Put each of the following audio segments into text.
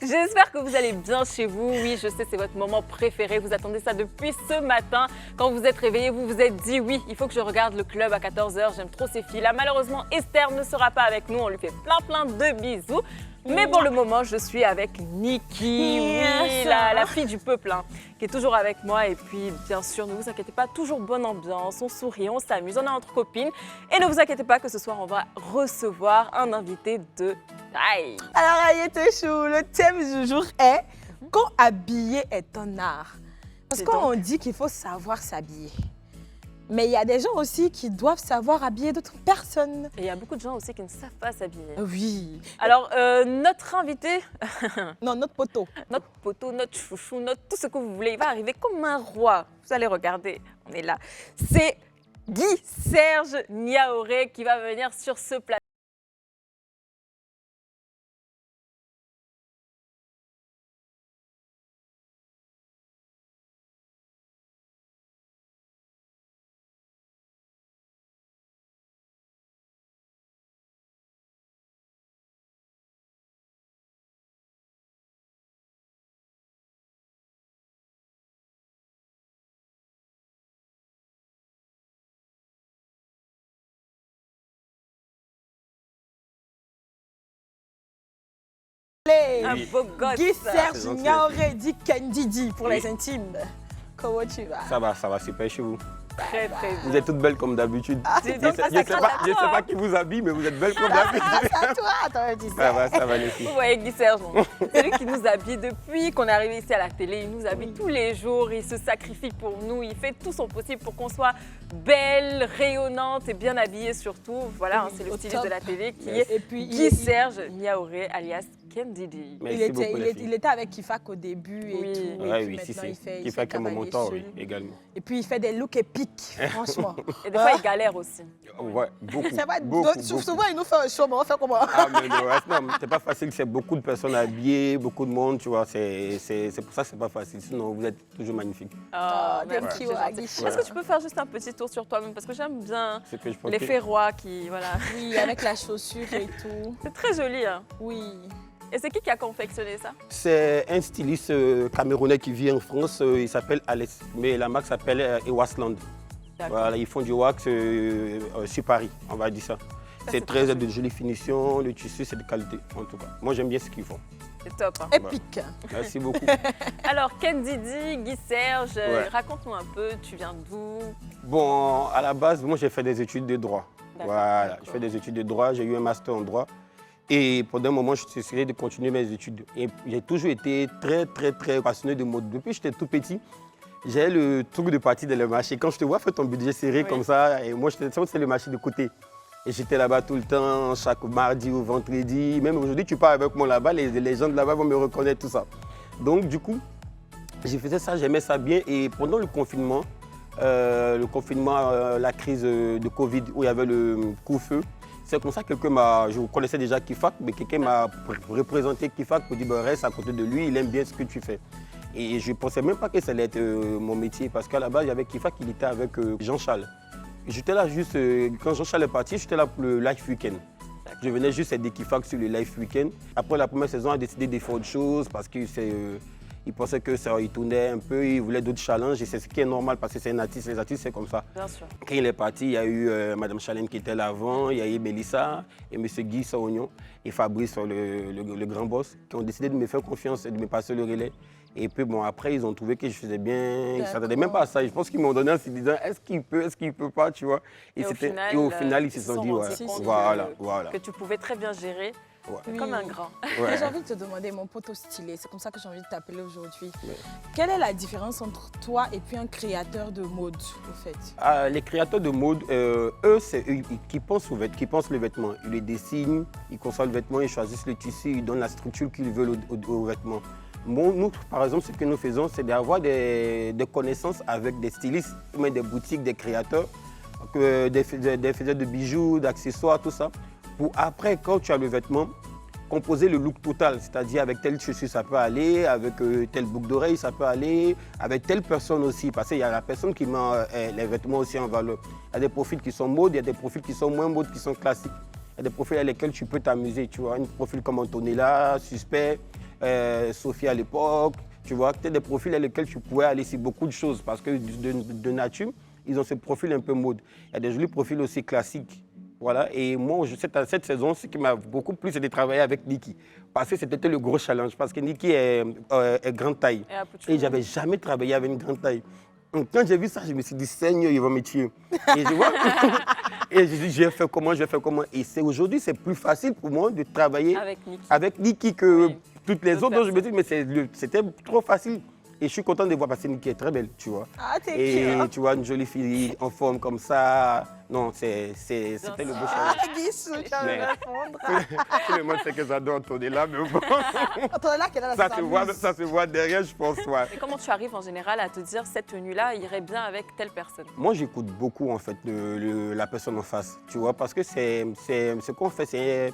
J'espère que vous allez bien chez vous. Oui, je sais, c'est votre moment préféré. Vous attendez ça depuis ce matin. Quand vous êtes réveillé, vous vous êtes dit oui, il faut que je regarde le club à 14h. J'aime trop ces filles-là. Malheureusement, Esther ne sera pas avec nous. On lui fait plein de bisous. Mais pour le moment, je suis avec Niki, oui, la fille du peuple, hein, qui est toujours avec moi. Et puis, bien sûr, ne vous inquiétez pas, toujours bonne ambiance, on sourit, on s'amuse, on est entre copines. Et ne vous inquiétez pas que ce soir, on va recevoir un invité de taille. Alors, Ayete Chou, le thème du jour est « Quand habiller est un art ». Parce qu'on dit qu'il faut savoir s'habiller. Mais il y a des gens aussi qui doivent savoir habiller d'autres personnes. Et il y a beaucoup de gens aussi qui ne savent pas s'habiller. Oui. Alors, notre invité... Non, notre poteau. Notre poteau, notre chouchou, tout ce que vous voulez, il va arriver comme un roi. Vous allez regarder, on est là. C'est Guy-Serge Niaouré qui va venir sur ce plateau. Un beau gosse. Guy-Serge Niaouré dit Kendidi pour les intimes. Comment tu vas? Ça va super chez vous. Très bien. Vous êtes toutes belles comme d'habitude. Je Je ne sais pas qui vous habille, mais vous êtes belles comme d'habitude. C'est à toi, attends, dis Ça va les filles. Vous voyez Guy-Serge, c'est lui qui nous habille depuis qu'on est arrivé ici à la télé. Il nous habille tous les jours, il se sacrifie pour nous, il fait tout son possible pour qu'on soit belle, rayonnante et bien habillée surtout. Voilà, hein, c'est le styliste de la télé qui est Guy-Serge Niaouré alias Kendidi. Il était avec Kifak au début et tout. Oui, Kifak est mon mentor, oui, également. Et puis il fait des looks épiques, franchement. Et des fois, il galère aussi. Ouais, beaucoup. Souvent, il nous fait un show, mais on fait comment? Ah, mais non, c'est pas facile, c'est beaucoup de personnes habillées, beaucoup de monde, tu vois. C'est pour ça que c'est pas facile. Sinon, vous êtes toujours magnifique. Thank you, Est-ce que tu peux faire juste un petit tour sur toi-même? Parce que j'aime bien les faire. ferrois qui, voilà. Oui, avec la chaussure et tout. C'est très joli, hein? Oui. Et c'est qui a confectionné ça? C'est un styliste camerounais qui vit en France, il s'appelle Alès, mais la marque s'appelle Ewasland. Voilà, ils font du wax sur Paris, on va dire ça. C'est très de jolie finition, le tissu c'est de qualité en tout cas. Moi j'aime bien ce qu'ils font. C'est top. Hein. Épique. Merci beaucoup. Alors Kendidi, Guy-Serge, raconte-nous un peu, tu viens d'où? Bon, à la base, moi j'ai fait des études de droit. Voilà, je fais des études de droit, j'ai eu un master en droit. Et pendant un moment, je suis essayé de continuer mes études. Et j'ai toujours été très passionné de mode. Depuis que j'étais tout petit, j'ai le truc de partir dans le marché. Quand je te vois faire ton budget serré comme ça, et moi, c'est le marché de côté. Et j'étais là-bas tout le temps, chaque mardi ou vendredi. Même aujourd'hui, tu pars avec moi là-bas, les gens de là-bas vont me reconnaître, tout ça. Donc, du coup, j'ai fait ça, j'aimais ça bien. Et pendant le confinement, la crise de Covid, où il y avait le couvre-feu, c'est comme ça que je connaissais déjà Kifak, mais quelqu'un m'a représenté Kifak pour dire reste à côté de lui, il aime bien ce que tu fais. Et je ne pensais même pas que ça allait être mon métier, parce qu'à la base, il y avait Kifak, il était avec Jean-Charles. J'étais là juste, quand Jean-Charles est parti, j'étais là pour le Life Weekend. Je venais juste aider Kifak sur le Life Weekend. Après la première saison, on a décidé de faire autre chose, parce que il pensait que ça il tournait un peu, il voulait d'autres challenges et c'est ce qui est normal parce que c'est un artiste, les artistes c'est comme ça. Bien sûr. Quand il est parti, il y a eu Madame Chalène qui était là avant, il y a eu Mélissa et Monsieur Guy Saognon et Fabrice, le grand boss, qui ont décidé de me faire confiance et de me passer le relais. Et puis bon, après, ils ont trouvé que je faisais bien, ils ne s'attendaient même pas à ça. Je pense qu'ils m'ont donné en se disant, est-ce qu'il peut pas, tu vois. Et au final, ils se sont dit, voilà. Que tu pouvais très bien gérer. Oui. Comme un grand. J'ai envie de te demander, mon poteau stylé, c'est comme ça que j'ai envie de t'appeler aujourd'hui. Quelle est la différence entre toi et puis un créateur de mode, au fait? Les créateurs de mode, c'est eux qui pensent le vêtement. Ils le dessinent, ils conçoivent le vêtement, ils choisissent le tissu, ils donnent la structure qu'ils veulent au vêtement. Nous, par exemple, ce que nous faisons, c'est d'avoir des connaissances avec des stylistes, des boutiques, des créateurs, des faiseurs de bijoux, d'accessoires, tout ça. Pour après, quand tu as le vêtement, composer le look total, c'est-à-dire avec telle chaussure ça peut aller, avec telle boucle d'oreille ça peut aller, avec telle personne aussi, parce qu'il y a la personne qui met les vêtements aussi en valeur. Il y a des profils qui sont modes, il y a des profils qui sont moins modes, qui sont classiques. Il y a des profils avec lesquels tu peux t'amuser, tu vois, un profil comme Antonella, Suspect, Sophie à l'époque. Tu vois, c'était des profils avec lesquels tu pouvais aller sur beaucoup de choses parce que de nature, ils ont ce profil un peu mode. Il y a des jolis profils aussi classiques. Voilà, et moi, cette saison, ce qui m'a beaucoup plu, c'est de travailler avec Nikki. Parce que c'était le gros challenge, parce que Nikki est grande taille. Et je n'avais jamais travaillé avec une grande taille. Donc, quand j'ai vu ça, je me suis dit, Seigneur, il va me tuer. Et je vois, et je dis, je vais faire comment. Et aujourd'hui, c'est plus facile pour moi de travailler avec Nikki que toutes les autres. Donc, je me dis, mais c'était trop facile. Et je suis content de voir parce que Nikki est très belle, tu vois. Ah, t'es Et cute. tu vois, une jolie fille en forme comme ça. Non, c'était le beau challenge. Ah, Guissou, tu vas me Mais- répondre. Tout le monde sait que j'adore tourner là, mais bon. Attends, là, qu'elle a Ça se voit derrière, je pense. Ouais. Et comment tu arrives en général à te dire cette tenue-là irait bien avec telle personne? Moi, j'écoute beaucoup en fait la personne en face, tu vois, parce que c'est ce qu'on fait, c'est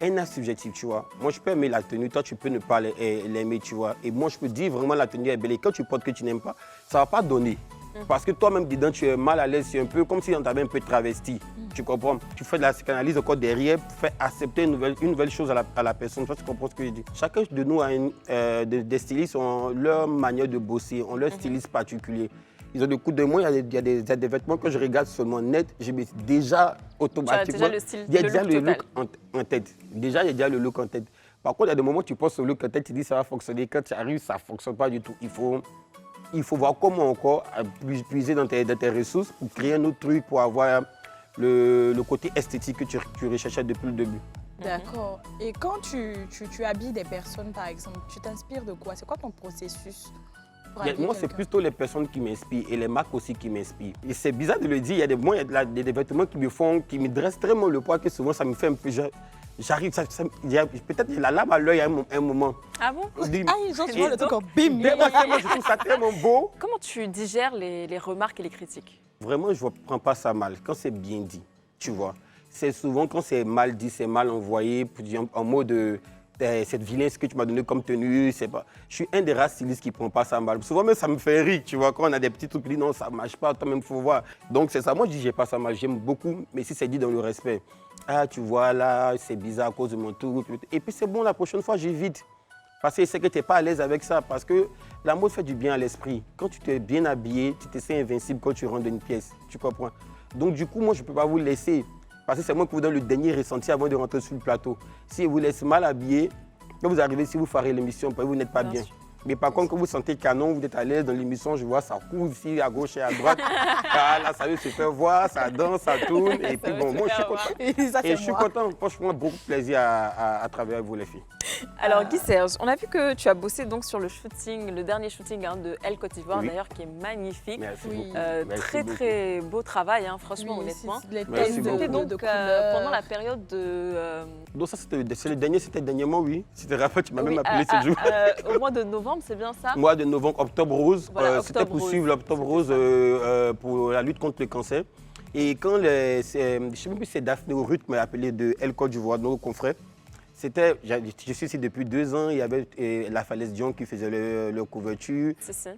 un art subjectif, tu vois. Moi, je peux aimer la tenue, toi, tu peux ne pas l'aimer, tu vois. Et moi, je peux dire vraiment la tenue est belle. Et quand tu portes que tu n'aimes pas, ça ne va pas donner. Parce que toi-même, dedans, tu es mal à l'aise, c'est un peu comme si on t'avait un peu travesti. Tu comprends? Tu fais de la psychanalyse encore derrière, pour faire accepter une nouvelle chose à la personne. Tu comprends ce que je dis? Chacun de nous a des stylistes ont leur manière de bosser, ont leur styliste particulier. Ils ont des coups de main, il y a des vêtements que je regarde seulement net, je me suis déjà automatiquement. Tu as déjà le style, il y a le déjà look le total. look en tête. Déjà, il y a déjà le look en tête. Par contre, il y a des moments où tu penses au look en tête, tu dis ça va fonctionner. Quand tu arrives, ça ne fonctionne pas du tout. Il faut voir comment encore puiser dans tes ressources pour créer un autre truc, pour avoir le côté esthétique que tu recherchais depuis le début. D'accord. Et quand tu habilles des personnes, par exemple, tu t'inspires de quoi? C'est quoi ton processus pour habiller Moi, c'est quelqu'un? plutôt les personnes qui m'inspirent et les marques aussi qui m'inspirent. Et c'est bizarre de le dire, il y a des vêtements qui me dressent tellement le poids que souvent ça me fait un peu... J'arrive, peut-être la lame à l'œil à un moment. Ah bon? On dit, Ah, genre, tu vois le truc en bim, mais moi, je trouve ça tellement beau. Comment tu digères les remarques et les critiques? Vraiment, je ne prends pas ça mal quand c'est bien dit, tu vois. C'est souvent quand c'est mal dit, c'est mal envoyé, en mode cette vilaine ce que tu m'as donné comme tenue, c'est pas... Je suis un des rares stylistes qui ne prend pas ça mal. Souvent même ça me fait rire, tu vois, quand on a des petits trucs, on dit non, ça ne marche pas, toi-même, il faut voir. Donc c'est ça, moi je dis j'ai pas ça mal, j'aime beaucoup, mais si c'est dit dans le respect. Ah, tu vois, là, c'est bizarre à cause de mon truc. Et puis c'est bon, la prochaine fois, j'évite. Parce que c'est que tu n'es pas à l'aise avec ça, parce que la mode fait du bien à l'esprit. Quand tu t'es bien habillé, tu te sens invincible quand tu rentres dans une pièce, tu comprends? Donc du coup, moi, je ne peux pas vous laisser. Parce que c'est moi qui vous donne le dernier ressenti avant de rentrer sur le plateau. Si je vous laisse mal habillé, quand vous arrivez, si vous farez l'émission, vous n'êtes pas bien. Mais par contre, quand vous sentez canon, vous êtes à l'aise dans l'émission, je vois, ça court ici, à gauche et à droite. Ah, là, ça veut se faire voir, ça danse, ça tourne. Et puis bon, moi, je suis content. Et je suis content. Franchement, beaucoup de plaisir à travailler avec vous, les filles. Alors Guy Serge, on a vu que tu as bossé donc sur le shooting, le dernier shooting de Elle Côte d'Ivoire, Oui. d'ailleurs, qui est magnifique. Merci Oui. beaucoup. Merci Très beaucoup. très beau travail, hein, franchement, Oui, honnêtement. c'est les Merci thèmes beaucoup. C'était donc de couleurs. pendant la période de... Donc ça, c'était le dernier mois, oui. C'était rappelé, tu m'as même appelé ce jour. au mois de novembre, c'est bien ça? Mois de novembre, Octobre Rose. Voilà, C'était Octobre pour Rose. suivre l'Octobre Rose pour la lutte contre le cancer. Et quand je ne sais même plus si c'est Daphné ou Ruth m'a appelé de El Côte d'Ivoire, nos confrères. Je suis ici depuis 2 ans, il y avait la Falaise Dion qui faisait le couverture,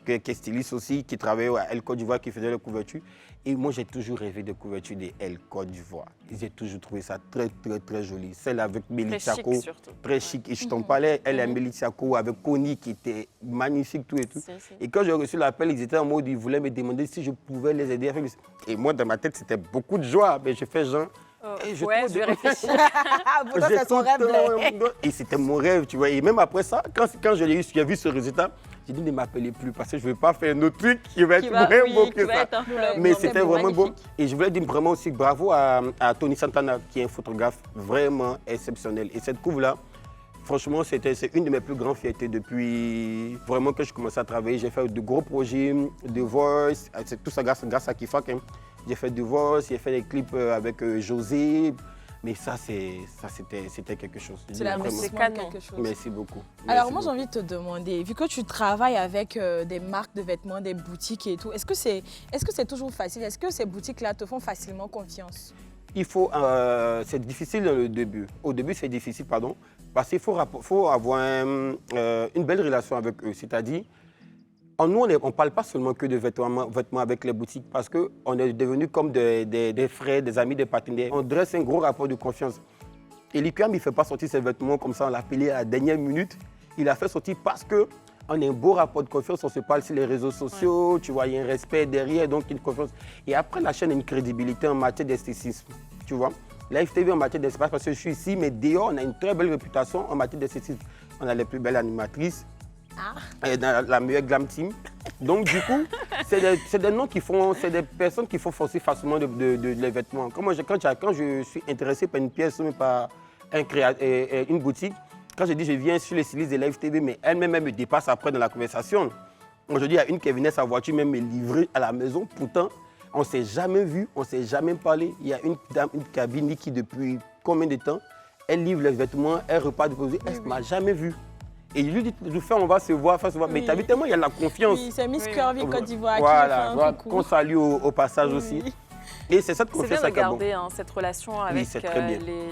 qui est styliste aussi, qui travaillait à El Côte d'Ivoire, qui faisait le couverture. Et moi, j'ai toujours rêvé de couverture de El Côte d'Ivoire. J'ai toujours trouvé ça très, très, très joli. Celle avec Mélie Tiako, chic surtout. très chic. Et je t'en parlais, elle et Mélie Tiako avec Connie qui était magnifique, tout et tout. Et quand j'ai reçu l'appel, ils étaient en mode, ils voulaient me demander si je pouvais les aider. Et moi, dans ma tête, c'était beaucoup de joie. Mais je fais genre... je vais réfléchir. Pour toi, c'est son rêve. Là. Et c'était mon rêve, tu vois. Et même après ça, quand j'ai vu ce résultat, j'ai dit ne m'appelez plus parce que je ne veux pas faire un autre truc qui va être moins beau que ça. Mais c'était vraiment beau. Et je voulais dire vraiment aussi bravo à Tony Santana, qui est un photographe vraiment exceptionnel. Et cette couve-là, franchement, c'est une de mes plus grandes fiertés depuis vraiment que je commençais à travailler. J'ai fait de gros projets, The Voice, c'est tout ça grâce à Kifak. Hein. J'ai fait The Voice, j'ai fait des clips avec José. Mais ça, c'était quelque chose. C'est l'investissement de quelque chose. Merci beaucoup. Alors moi, j'ai envie de te demander, vu que tu travailles avec des marques de vêtements, des boutiques et tout, est-ce que c'est toujours facile? Est-ce que ces boutiques-là te font facilement confiance? C'est difficile au début. Au début, c'est difficile, pardon, parce qu'il faut avoir une belle relation avec eux. C'est-à-dire, nous, on ne parle pas seulement que de vêtements avec les boutiques, parce qu'on est devenus comme des frères, des amis, des partenaires. On dresse un gros rapport de confiance. Et l'IQM, il ne fait pas sortir ses vêtements comme ça, on l'a appelé à la dernière minute. il a fait sortir parce que on a un beau rapport de confiance, on se parle sur les réseaux sociaux, tu vois, il y a un respect derrière, donc une confiance. Et après, la chaîne a une crédibilité en matière d'esthétisme, tu vois. Live TV en matière d'esthétisme, parce que je suis ici, mais dehors, on a une très belle réputation en matière d'esthétisme. On a les plus belles animatrices, dans la meilleure glam team. Donc, du coup, c'est des noms qui font, c'est des personnes qui font forcer facilement les vêtements. Quand je suis intéressé par une pièce ou par une boutique, quand je dis je viens sur les stylistes de Live TV, mais elle-même me dépasse après dans la conversation. Aujourd'hui, il y a une qui venait sa voiture même me livrer à la maison. Pourtant, on ne s'est jamais vu, on ne s'est jamais parlé. Il y a une dame, une cabine qui depuis combien de temps, elle livre les vêtements, elle repart de poser, elle ne m'a jamais vue. Et je lui dis, on va se voir, mais t'as vu tellement, il y a de la confiance. Oui, c'est Miss Curvy Côte d'Ivoire voilà, qui fait un coucou. Qu'on salue au passage aussi. Et c'est cette confiance C'est bien de garder cette relation avec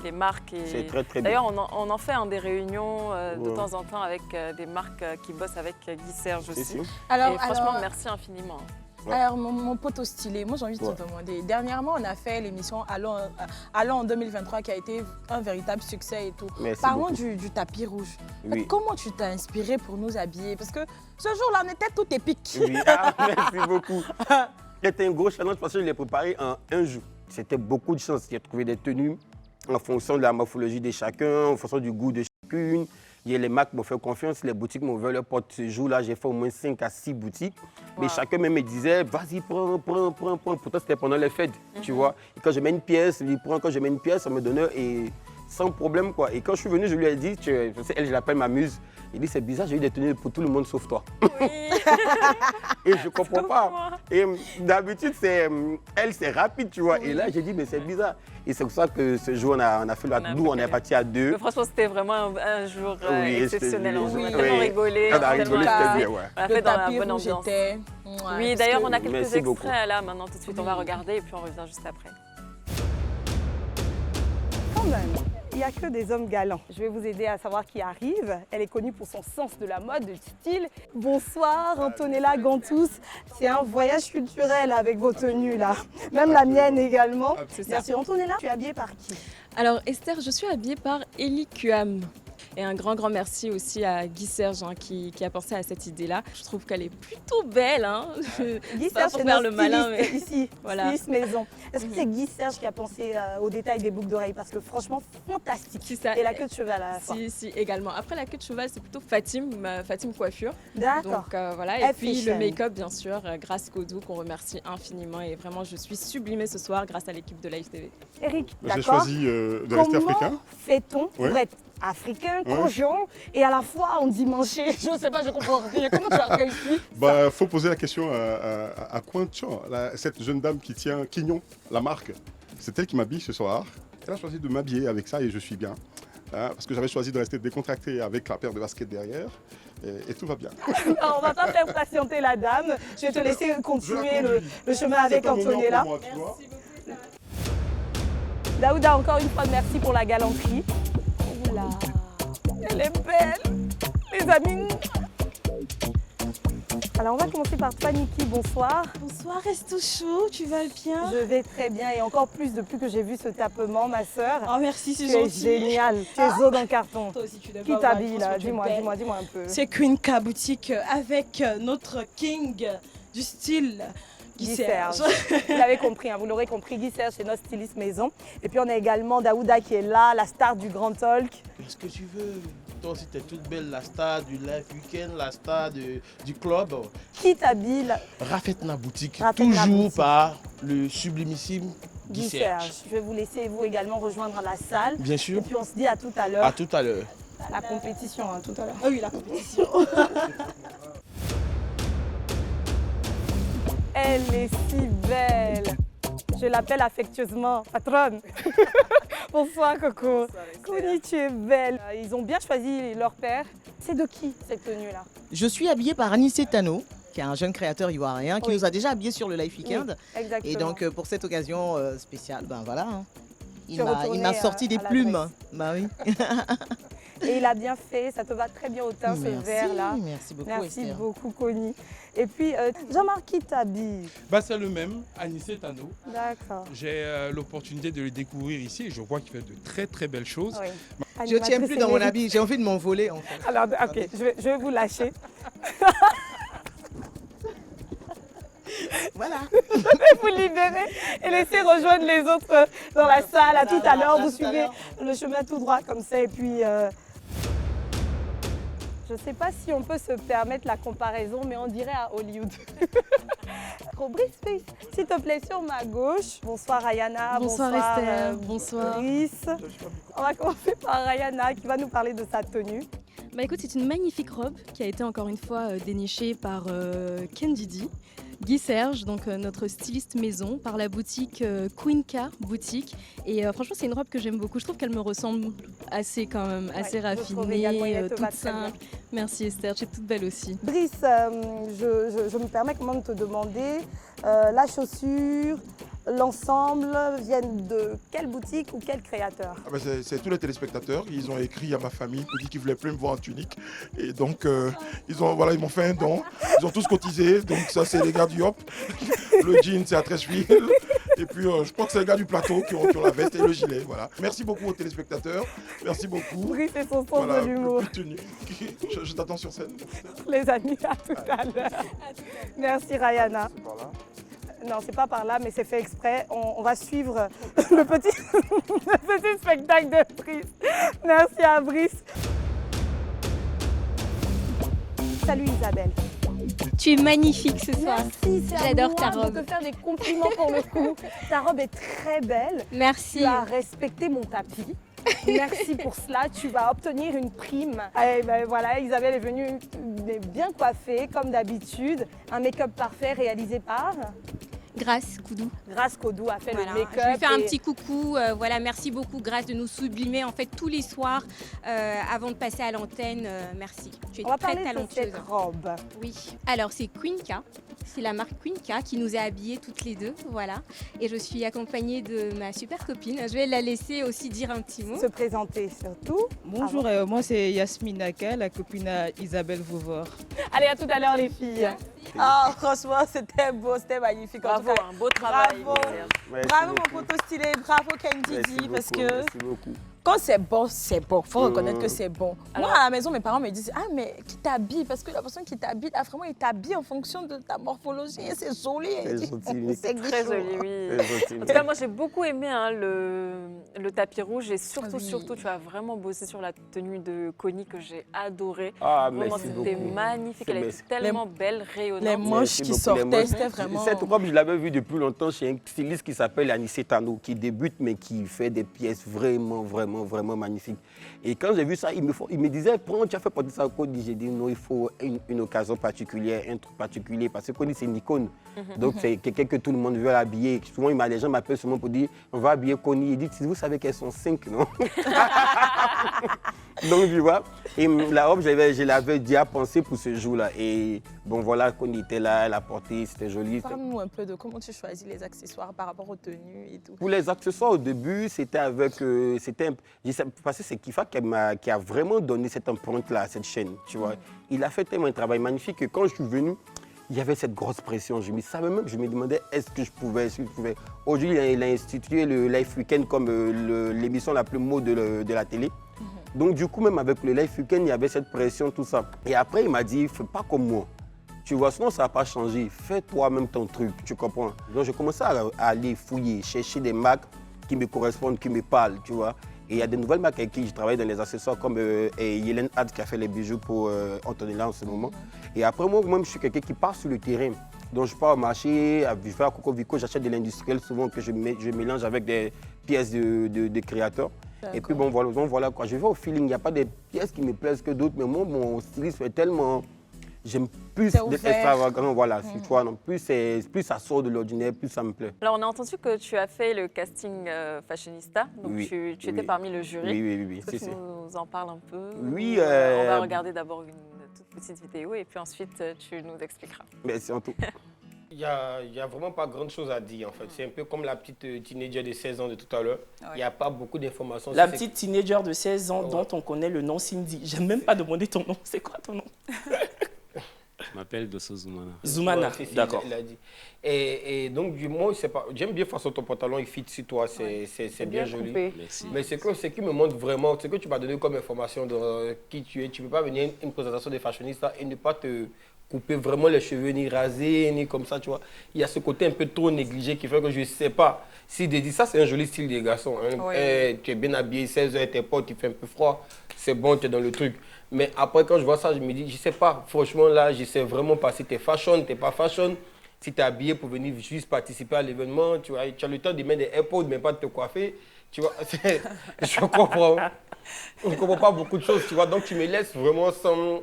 les marques. C'est très, très bien. D'ailleurs, on en fait des réunions de temps en temps avec des marques qui bossent avec Guy Serge aussi. Et franchement, merci infiniment. Ouais. Alors, mon poteau stylé, moi j'ai envie de te demander. Dernièrement, on a fait l'émission Allons en 2023 qui a été un véritable succès et tout. Parlons du tapis rouge. Oui. Comment tu t'as inspiré pour nous habiller? Parce que ce jour-là, on était tout épique. Oui, merci beaucoup. C'était un gros challenge parce que je l'ai préparé en un jour. C'était beaucoup de chance. J'ai trouvé des tenues en fonction de la morphologie de chacun, en fonction du goût de chacune. Les marques m'ont fait confiance, les boutiques m'ont ouvert leur porte ce jour-là. J'ai fait au moins 5 à 6 boutiques. Mais chacun même me disait, vas-y, prends. Pourtant, c'était pendant les fêtes, tu vois. Et quand je mets une pièce, il prend. Quand je mets une pièce, on me donnait et sans problème, quoi. Et quand je suis venu, je lui ai dit, elle, je l'appelle ma muse. Il dit, c'est bizarre, j'ai eu des tenues pour tout le monde sauf toi. Oui. Et je ne comprends pas. Et d'habitude, c'est rapide, tu vois. Oui. Et là, j'ai dit, mais c'est bizarre. Et c'est pour ça que ce jour, on a fait nous, on est parti à 2. Mais franchement, c'était vraiment un jour exceptionnel. On a tellement rigolé. On a rigolé, c'était bien, ouais. On a fait dans la bonne ambiance. Oui, d'ailleurs, on a quelques extraits beaucoup. Là, maintenant, tout de suite. On va regarder et puis on revient juste après. Quand même, il n'y a que des hommes galants. Je vais vous aider à savoir qui arrive. Elle est connue pour son sens de la mode, du style. Bonsoir, Antonella Gantous. C'est un voyage culturel avec vos tenues là. Même la mienne également. Bien sûr, Antonella, tu es habillée par qui? Alors Esther, je suis habillée par Elie Kuam. Et un grand merci aussi à Guy Serge qui a pensé à cette idée-là. Je trouve qu'elle est plutôt belle. Guy Serge, c'est notre styliste ici, voilà. Styliste maison. Est-ce que c'est Guy Serge qui a pensé au détail des boucles d'oreilles? Parce que franchement, fantastique. C'est ça. Et la queue de cheval à la fin. Si, également. Après la queue de cheval, c'est plutôt Fatim Coiffure. D'accord. Donc voilà. Et puis le make-up, bien sûr, grâce Kodou, qu'on remercie infiniment. Et vraiment, je suis sublimée ce soir grâce à l'équipe de Live TV. Eric, j'ai choisi de rester africain. Comment fait-on pour être africain, cochon, et à la fois on dit manger? Je ne sais pas, je comprends rien. Comment tu as réussi? Il faut poser la question à Quinchon, cette jeune dame qui tient Quignon, la marque. C'est elle qui m'habille ce soir. Elle a choisi de m'habiller avec ça et je suis bien. Parce que j'avais choisi de rester décontracté avec la paire de baskets derrière. Et tout va bien. Non, on ne va pas faire patienter la dame. Je vais te laisser continuer le chemin avec Antonella. Merci beaucoup. Daouda, encore une fois, merci pour la galanterie. Là. Elle est belle, les amis. Alors, on va commencer par toi, Niki. Bonsoir. Bonsoir, Resto Chaud, tu vas bien? Je vais très bien et encore plus depuis que j'ai vu ce tapement, ma sœur. Oh, merci, c'est gentil. Tu es génial. Tu es zo dans le carton. Toi aussi, tu Qui t'habille là? Dis-moi un peu. C'est Queen K Boutique avec notre king du style. Guy Serge. Vous l'avez compris, vous l'aurez compris, Guy Serge, c'est notre styliste maison. Et puis on a également Daouda qui est là, la star du Grand Talk. Qu'est-ce que tu veux? Toi aussi, t'es toute belle, la star du live week-end, la star du club. Qui t'habille? Rafetna Boutique, toujours par le sublimissime Guy Serge. Je vais vous laisser vous également rejoindre la salle. Bien sûr. Et puis on se dit à tout à l'heure. À tout à l'heure. La compétition, tout à l'heure. Ah oui, la compétition. Elle est si belle. Je l'appelle affectueusement patronne. Bonsoir Coco. Connie, tu es belle. Ils ont bien choisi leur père. C'est de qui cette tenue-là? Je suis habillée par Anissé Tano, qui est un jeune créateur ivoirien qui nous a déjà habillés sur le Live Weekend. Oui, exactement. Et donc pour cette occasion spéciale, ben voilà, il m'a sorti des plumes. Bah oui. Et il a bien fait, ça te va très bien au teint, ce vert-là. Merci beaucoup, Merci Esther. beaucoup, Connie. Et puis, Jean-Marc, qui t'habille? C'est le même, Anissé Tano. D'accord. J'ai l'opportunité de le découvrir ici et je vois qu'il fait de très très belles choses. Oui. Je ne tiens plus dans mon habit, j'ai envie de m'envoler en fait. Alors, ok, je vais vous lâcher. Voilà. Je vais vous libérer et laisser rejoindre les autres dans la salle. À tout à l'heure, vous suivez le chemin tout droit comme ça. Et puis, je ne sais pas si on peut se permettre la comparaison, mais on dirait à Hollywood. Brice, s'il te plaît, sur ma gauche. Bonsoir Ayana. Bonsoir Esther. Bonsoir. Brice. On va commencer par Ayana qui va nous parler de sa tenue. Bah écoute, c'est une magnifique robe qui a été encore une fois dénichée par Ken Didi. Guy Serge, donc notre styliste maison, par la boutique Queen K boutique. Et franchement, c'est une robe que j'aime beaucoup. Je trouve qu'elle me ressemble assez quand même, assez raffinée, toute simple. Merci Esther, tu es toute belle aussi. Brice, je me permets quand même de te demander, la chaussure, l'ensemble viennent de quelle boutique ou quel créateur? C'est tous les téléspectateurs. Ils ont écrit à ma famille pour dire qu'ils ne voulaient plus me voir en tunique. Et donc, ils m'ont fait un don. Ils ont tous cotisé. Donc, ça, c'est les gars du Hop. Le jean, c'est à 13 fils. Et puis, je crois que c'est les gars du plateau qui ont la veste et le gilet. Voilà. Merci beaucoup aux téléspectateurs. Merci beaucoup. Brice et son sens de l'humour. Je t'attends sur scène. Les amis, à tout à l'heure. Merci Rayana. Non, c'est pas par là, mais c'est fait exprès. On va suivre le petit spectacle de Brice. Merci à Brice. Salut Isabelle. Tu es magnifique ce soir. Merci, j'adore ta robe. Je vais te faire des compliments pour le coup. Ta robe est très belle. Merci. Tu as respecté mon tapis. Merci pour cela, tu vas obtenir une prime. Et ben voilà, Isabelle est venue bien coiffée comme d'habitude. Un make-up parfait réalisé par Grâce Koudou. Grâce Koudou a fait le make-up. Je lui fais un petit coucou. Voilà, merci beaucoup Grâce de nous sublimer en fait tous les soirs avant de passer à l'antenne. Merci. Tu es très talentueuse. On va parler de cette robe. Oui. Alors c'est Queen K. C'est la marque Queen K qui nous a habillés toutes les deux, voilà. Et je suis accompagnée de ma super copine. Je vais la laisser aussi dire un petit mot. Se présenter surtout. Bonjour, moi c'est Yasmine Naka, la copine à Isabelle Vauvor. Allez, à tout à l'heure les filles. Ah, franchement, c'était beau, c'était magnifique. Bravo, un beau travail. Bravo, bravo mon poteau stylé, bravo Ken Didi, parce que quand c'est bon, il faut reconnaître que c'est bon. Moi, à la maison, mes parents me disent, ah, mais qui t'habille? Parce que la personne qui t'habille, là, vraiment, il t'habille en fonction de ta morphologie. Et c'est joli. C'est très joli, oui. En tout cas, moi, j'ai beaucoup aimé hein, le tapis rouge et surtout, tu as vraiment bossé sur la tenue de Connie que j'ai adorée. Ah, vraiment, c'était magnifique. Elle était tellement belle, rayonnante. Les manches qui sortaient, c'était vraiment... Cette robe, je l'avais vue depuis longtemps chez un styliste qui s'appelle Anissé Tano, qui débute, mais qui fait des pièces vraiment magnifiques. Et quand j'ai vu ça, il me disait, pourquoi tu as fait porter ça au Cody? J'ai dit, non, il faut une occasion particulière, un truc particulier, parce que Cody, c'est une icône. Donc, c'est quelqu'un que tout le monde veut habiller. Souvent, les gens m'appellent souvent pour dire, on va habiller Connie. Il dit, vous savez qu'elles sont 5, non? Donc, tu vois, et la robe, je l'avais déjà pensée pour ce jour-là. Et bon, voilà, Connie était là, elle a porté, c'était joli. Parle-nous un peu de comment tu choisis les accessoires par rapport aux tenues et tout. Pour les accessoires, au début, c'était avec... parce que c'est Kifa qui a vraiment donné cette empreinte-là à cette chaîne, tu vois. Il a fait tellement un travail magnifique que quand je suis venu, il y avait cette grosse pression. Je me demandais est-ce que je pouvais. Aujourd'hui, il a institué le Life Weekend comme l'émission la plus mode de la télé. Donc du coup, même avec le Life Weekend, il y avait cette pression, tout ça. Et après, il m'a dit, fais pas comme moi. Tu vois, sinon ça ne va pas changer. Fais toi-même ton truc, tu comprends? Donc j'ai commencé à aller fouiller, chercher des marques qui me correspondent, qui me parlent, tu vois. Et il y a des nouvelles marques avec qui je travaille dans les accessoires comme Yélène Had qui a fait les bijoux pour Antonella en ce moment. Et après, moi-même, je suis quelqu'un qui part sur le terrain. Donc je pars au marché, je vais à Coco Vico, j'achète de l'industriel souvent que je mélange avec des pièces de créateurs. Et puis bon, voilà quoi. Je vais au feeling, il n'y a pas des pièces qui me plaisent que d'autres, mais moi, mon stylisme est tellement... J'aime plus d'être extravagant, voilà. Tu vois, non, plus ça sort de l'ordinaire, plus ça me plaît. Alors, on a entendu que tu as fait le casting Fashionista, donc oui, tu étais parmi le jury. Oui. Est-ce que tu nous en parles un peu? Oui. On va regarder d'abord une toute petite vidéo et puis ensuite, tu nous expliqueras. Merci en tout. Il n'y a vraiment pas grand chose à dire en fait. C'est un peu comme la petite teenager de 16 ans de tout à l'heure. Il n'y a pas beaucoup d'informations. La petite teenager de 16 ans dont on connaît le nom Cindy. Je n'ai même pas demandé ton nom. C'est quoi ton nom? Je m'appelle Dosso Zoumana. Zoumana, Ouais, si, d'accord. il a dit. Et donc, du moins, j'aime bien façon ton pantalon, il fit sur toi, c'est bien joli. coupé. Merci. Mais ce qui me montre vraiment, ce que tu m'as donné comme information de qui tu es, tu ne peux pas venir à une présentation des fashionistes et ne pas te couper vraiment les cheveux, ni raser, ni comme ça, tu vois. Il y a ce côté un peu trop négligé qui fait que je ne sais pas. Si des dit ça, c'est un joli style des garçons. Hein. Oui. Tu es bien habillé, 16h, tes potes, il fait un peu froid, c'est bon, tu es dans le truc. Mais après, quand je vois ça, je me dis, je ne sais pas, franchement, là, je ne sais vraiment pas si tu es fashion, tu n'es pas fashion. Si tu es habillé pour venir juste participer à l'événement, tu vois, tu as le temps de mettre des AirPods, mais pas de te coiffer. Tu vois, je comprends. Je ne comprends pas beaucoup de choses, tu vois. Donc, tu me laisses vraiment sans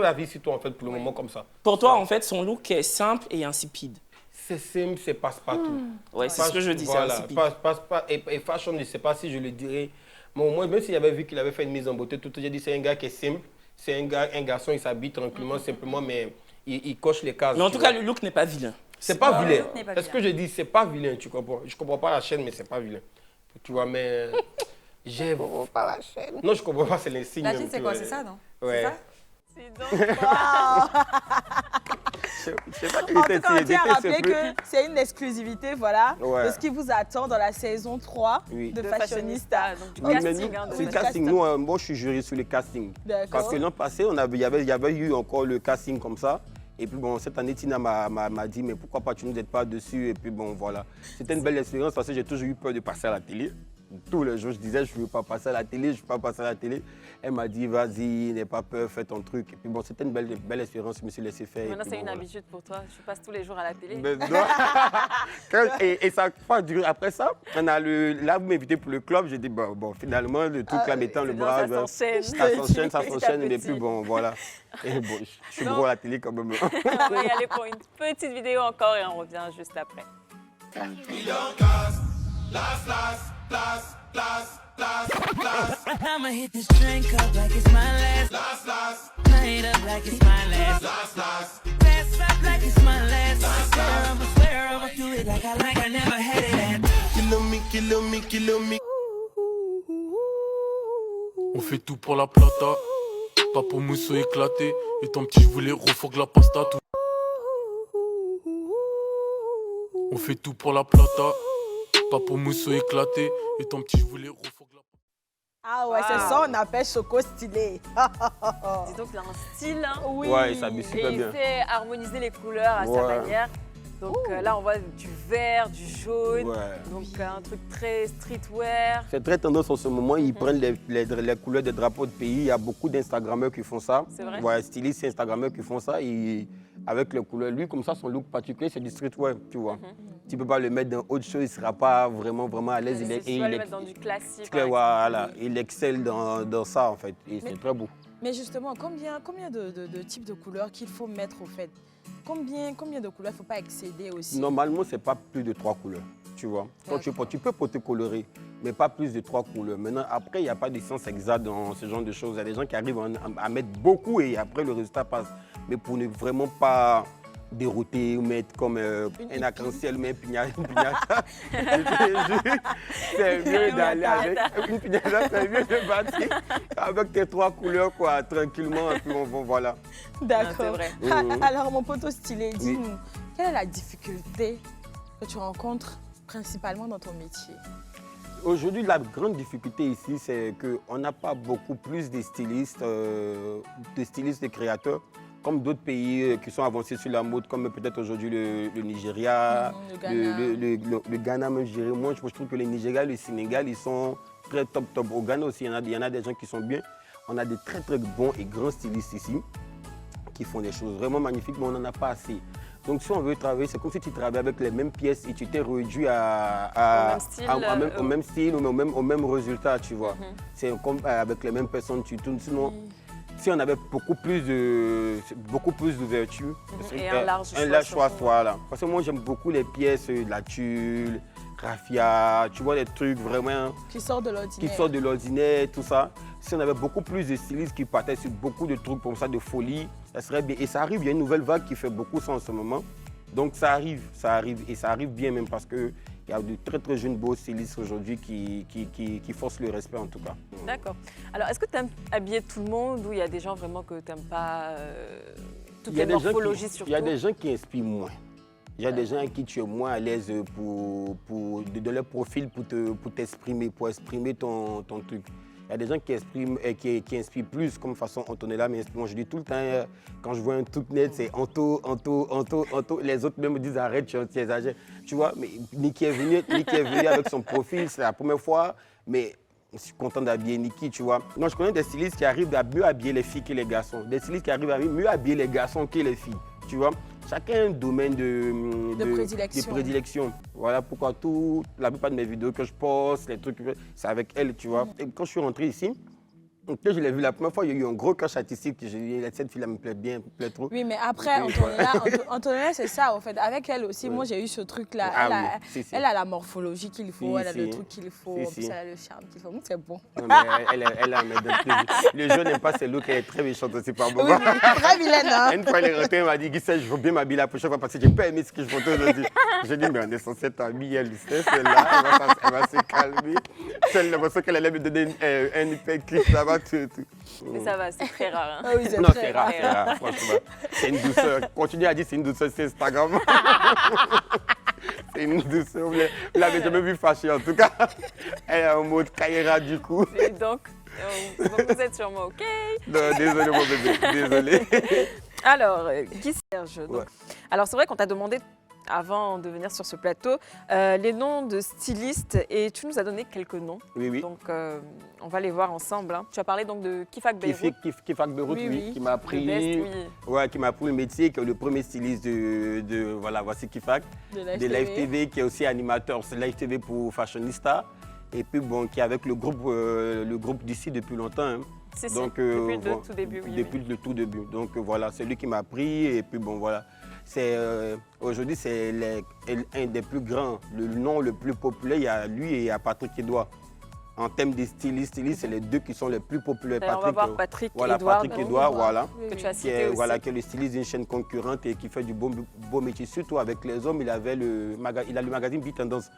avis sur toi, en fait, pour le moment, comme ça. Pour toi, en fait, son look est simple et insipide. C'est simple, c'est passe-partout. Ouais, c'est ce que je dis, voilà, c'est insipide. et fashion, je ne sais pas si je le dirais. Mais au moins, même s'il avait vu qu'il avait fait une mise en beauté, tout j'ai dit, c'est un gars qui est simple. C'est un garçon, il s'habille tranquillement, simplement, mais il coche les cases. Mais en tout cas, le look n'est pas vilain. C'est pas vilain. Est-ce que je dis, c'est pas vilain, tu comprends? Je comprends pas la chaîne, mais c'est pas vilain. Tu vois, mais je comprends pas la chaîne. Non, je comprends pas, c'est l'insigne. La chaîne, c'est quoi? C'est ça, non? Ouais. C'est En tout cas, on tient à rappeler que c'est une exclusivité, voilà, Ouais. de ce qui vous attend dans la saison 3 Oui. de De Fashionista. donc du Oui, mais casting. nous, Hein, de c'est le Fashionista. casting. Nous, moi, je suis jury sur les castings. D'accord. Parce que l'an passé, il y avait eu encore le casting comme ça. Et puis bon, cette année, Tina m'a dit, mais pourquoi pas tu ne nous aides pas dessus? Et puis bon, voilà. C'était une belle expérience parce que j'ai toujours eu peur de passer à la télé. Tous les jours, je disais, je ne veux pas passer à la télé, je ne veux pas passer à la télé. Elle m'a dit, vas-y, n'aie pas peur, fais ton truc. Et puis bon, c'était une belle expérience, je me suis laissé faire. Maintenant, et puis c'est bon, une voilà. habitude pour toi. Tu passes tous les jours à la télé. Mais non. et ça n'a pas duré. Après ça, là, vous m'invitez pour le club. J'ai dit, bon, finalement, le truc là, mettant le bras, ça s'enchaîne. ça s'enchaîne. Mais puis bon, voilà. Et bon, je suis gros à la télé quand même. On va y aller pour une petite vidéo encore et on revient juste après. I'ma hit this drink up like it's my last. Night up like it's my last. Pass up like it's my last. Swear I'ma do it like I never had it at. Kill me. On fait tout pour la plata, pas pour mousseau éclaté. Et ton petit, je voulais refourguer la pasta. Tout. On fait tout pour la plata, pas pour mousseau éclaté. Et ton petit, je voulais refourguer la pasta. Ah ouais, c'est ça, on appelle Choco stylé. Dis donc, il a un style. Hein. Oui. Ouais, il s'habille super Et il bien. sait harmoniser les couleurs à sa Ouais. manière. Donc là, on voit du vert, du jaune. Ouais. Donc un truc très streetwear. C'est très tendance en ce moment. Ils prennent les couleurs des drapeaux de pays. Il y a beaucoup d'Instagrammeurs qui font ça. C'est vrai? Ouais, stylistes et Instagrammeurs qui font ça. Et avec les couleurs. Lui, comme ça, son look particulier, c'est du streetwear, tu vois. Tu peux pas le mettre dans autre chose, il ne sera pas vraiment à l'aise. Tu vas le mettre dans du classique. par Voilà, exemple. il excelle dans ça, en fait. Et c'est très beau. Mais justement, combien de types de couleurs qu'il faut mettre au fait? Combien de couleurs il ne faut pas excéder aussi? Normalement, ce n'est pas plus de 3 couleurs, tu vois. Quand tu peux porter coloré, mais pas plus de 3 couleurs. Maintenant, après, il n'y a pas de sens exact dans ce genre de choses. Il y a des gens qui arrivent à mettre beaucoup et après, le résultat passe. Mais pour ne vraiment pas dérouter ou mettre comme un arc-en-ciel, mais pignata. C'est mieux d'aller avec une pignata, c'est mieux de partir avec tes 3 couleurs, quoi, tranquillement. Et puis voilà. D'accord. c'est vrai. Alors, mon poteau stylé, dis-nous, quelle est la difficulté que tu rencontres principalement dans ton métier? Aujourd'hui, la grande difficulté ici, c'est qu'on n'a pas beaucoup plus de stylistes, de créateurs, comme d'autres pays qui sont avancés sur la mode, comme peut-être aujourd'hui le Nigeria, le Ghana, même je dirais. Moi, je trouve que le Nigeria, le Sénégal, ils sont très top. Au Ghana aussi, il y en a des gens qui sont bien. On a des très bons et grands stylistes ici qui font des choses vraiment magnifiques, mais on n'en a pas assez. Donc si on veut travailler, c'est comme si tu travaillais avec les mêmes pièces et tu t'es réduit au même style, au même résultat, tu vois. C'est comme avec les mêmes personnes, tu tournes. Sinon, si on avait beaucoup plus d'ouverture, Et un large choix, voilà. Parce que moi, j'aime beaucoup les pièces, la tulle, raffia, tu vois, des trucs vraiment Qui sortent de l'ordinaire, tout ça. Si on avait beaucoup plus de stylistes qui partaient sur beaucoup de trucs comme ça, de folie, ça serait bien. Et ça arrive, il y a une nouvelle vague qui fait beaucoup ça en ce moment. Donc ça arrive, et ça arrive bien même parce qu'il Il y a de très très jeunes beaux stylistes aujourd'hui qui forcent le respect en tout cas. D'accord. Alors, est-ce que tu aimes habiller tout le monde ou il y a des gens vraiment que tu n'aimes pas toutes les morphologies surtout? Il y a des gens qui inspirent moins. Il y a des gens à qui tu es moins à l'aise de leur profil pour t'exprimer, pour exprimer ton truc. Il y a des gens qui inspirent plus, comme façon Antonella m'inspire. Moi, je dis tout le temps, quand je vois un truc net, c'est Anto. Les autres même me disent arrête, tu exagères. Tu vois, mais Niki est venu avec son profil, c'est la première fois, mais je suis content d'habiller Niki, tu vois. Non, je connais des stylistes qui arrivent à mieux habiller les filles que les garçons. Des stylistes qui arrivent à mieux habiller les garçons que les filles, tu vois. Chacun a un domaine de prédilection. Voilà pourquoi la plupart de mes vidéos que je poste, les trucs, c'est avec elle, tu vois. Et quand je suis rentré ici, quand je l'ai vu la première fois, il y a eu un gros crush artistique. J'ai dit, cette fille-là me plaît bien, me plaît trop. Oui, mais après, Antonella, c'est ça, en fait. Avec elle aussi, moi, j'ai eu ce truc-là. Elle a la morphologie qu'il faut, elle a le truc qu'il faut, elle a le charme qu'il faut. C'est bon. Non, mais elle a un Le jeu n'aime pas ses looks, elle est très méchante aussi par moment. Oui, très vilaine, hein. Une fois, elle est rentrée, elle m'a dit, Guissel, je veux bien m'habiller la prochaine fois parce que j'ai pas aimé ce que je montais aujourd'hui. J'ai dit, mais on est censé être habillés, elle sait, celle-là, elle va se calmer. J'ai l'impression qu'elle allait me donner un hyper clip là-bas. Mais ça va, c'est très rare. Hein. Ah oui, non, c'est rare, franchement. C'est une douceur. Continue à dire c'est une douceur, c'est Instagram. C'est une douceur. Vous l'avez jamais vu fâchée en tout cas. Elle est en mode Kaira du coup. Et donc, vous êtes sur moi, ok? Non, désolé mon bébé, désolé. Alors, Guy Serge. Ouais. Alors c'est vrai qu'on t'a demandé avant de venir sur ce plateau, les noms de stylistes et tu nous as donné quelques noms. Oui. Donc on va les voir ensemble. Hein. Tu as parlé donc de Kifak Beyrouth. Kifak Beyrouth, oui, qui m'a appris, qui m'a appris le métier, qui est le premier styliste voilà, voici Kifak, de Live TV, qui est aussi animateur, c'est Live TV pour Fashionista, et puis bon, qui est avec le groupe d'ici depuis longtemps. Hein. Donc, depuis le tout début. Depuis le tout début. Donc voilà, c'est lui qui m'a appris, et puis bon voilà. Aujourd'hui, c'est un des plus grands, le nom le plus populaire, il y a lui et il y a Patrick Edouard. En termes de stylistes, c'est les deux qui sont les plus populaires. On va voir Patrick voilà, Edouard. Patrick Edouard, voilà. Que tu as cité aussi. Voilà, qui est le styliste d'une chaîne concurrente et qui fait du beau métier. Surtout avec les hommes, il a le magazine Beat Tendance.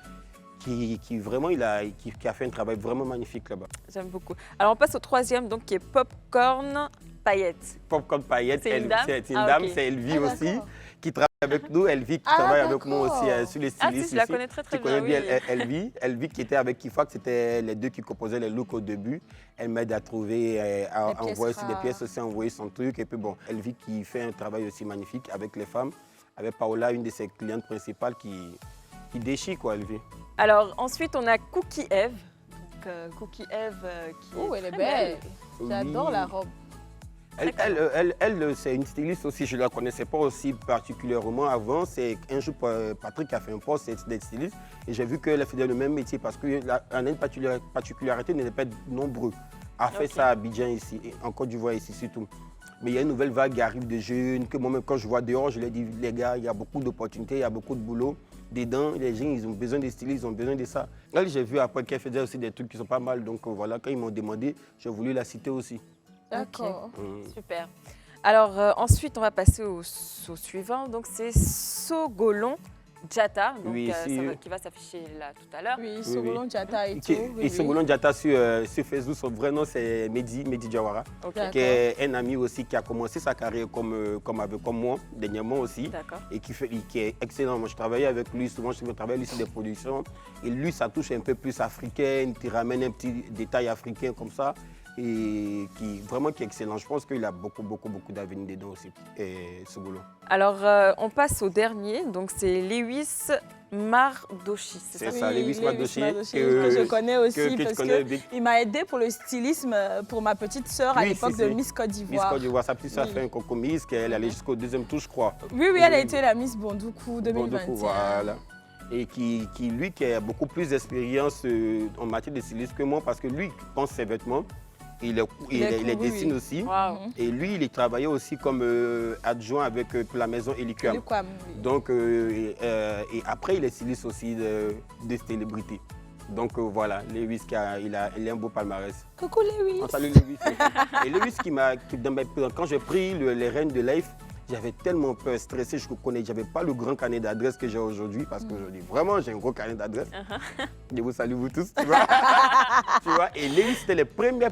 Qui vraiment, qui a fait un travail vraiment magnifique là-bas. J'aime beaucoup. Alors on passe au troisième, donc qui est Popcorn Paillette. Popcorn Paillette, c'est une dame, c'est Elvie aussi, qui travaille avec nous. Elvie qui travaille avec moi aussi sur les stylistes. Ah si, je la connais très bien. Tu connais bien Elvie qui était avec Kifak, c'était les deux qui composaient les looks au début. Elle m'aide à trouver, à envoyer aussi des pièces, aussi envoyer son truc. Et puis bon, Elvie qui fait un travail aussi magnifique avec les femmes, avec Paola, une de ses clientes principales qui déchire quoi, Elvie. Alors ensuite, on a Cookie Eve. Donc, Cookie Eve qui est elle est belle. J'adore la robe. Elle c'est une styliste aussi, je ne la connaissais pas aussi particulièrement avant. C'est un jour, Patrick a fait un poste d'être styliste et j'ai vu qu'elle faisait le même métier parce qu'elle a une particularité, elle n'est pas nombreux à faire ça à Abidjan ici, en Côte d'Ivoire ici surtout. Mais il y a une nouvelle vague qui arrive de jeunes, que moi-même quand je vois dehors, je leur dis, les gars, il y a beaucoup d'opportunités, il y a beaucoup de boulot. Dedans, les gens, ils ont besoin de stylistes, ils ont besoin de ça. Elle, j'ai vu après qu'elle faisait aussi des trucs qui sont pas mal. Donc voilà, quand ils m'ont demandé, j'ai voulu la citer aussi. D'accord, super. Alors ensuite, on va passer au suivant. Donc c'est Sogolon Diatta, donc, qui va s'afficher là tout à l'heure. Oui, Sogolon Diatta et tout. Et Sogolon Diatta sur Facebook, son vrai nom c'est Mehdi Diawara, qui est un ami aussi qui a commencé sa carrière comme moi, dernièrement aussi, et qui est excellent. Moi je travaillais avec lui, souvent je travaille lui sur des productions, et lui ça touche un peu plus africaine, qui ramène un petit détail africain comme ça, et qui est excellent. Je pense qu'il a beaucoup d'avenir dedans aussi, Sogolon. Alors, on passe au dernier, donc c'est Lewis Mardochi. C'est ça, Lewis Mardochi, que je connais aussi parce qu'il m'a aidé pour le stylisme pour ma petite sœur à l'époque de Miss Côte d'Ivoire. Miss Côte d'Ivoire, sa petite sœur a fait un concours Miss, qu'elle allait jusqu'au deuxième tour, je croit. Oui, elle a été la Miss Bondoukou 2021. Bondoukou, voilà. Et qui a beaucoup plus d'expérience en matière de stylisme que moi parce que lui, il pense ses vêtements. Il les dessine aussi. Wow. Et lui, il travaillait aussi comme adjoint pour la maison Eliquam. Donc, et après, il est styliste aussi de célébrités. Donc voilà, Lewis, il a un beau palmarès. Coucou Lewis. Salut Lewis. Et Lewis, quand j'ai pris les rênes de Life, J'avais tellement peur, stressé, j'avais pas le grand carnet d'adresses que j'ai aujourd'hui parce qu'aujourd'hui, vraiment, j'ai un gros carnet d'adresses. Je vous salue vous tous, tu vois. Tu vois, et lui, c'était les premiers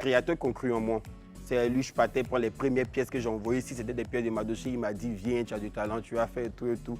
créateurs qui ont cru en moi. C'est lui, je partais pour les premières pièces que j'ai envoyées. Si c'était des pièces de Madoché, il m'a dit, viens, tu as du talent, tu as fait tout et tout.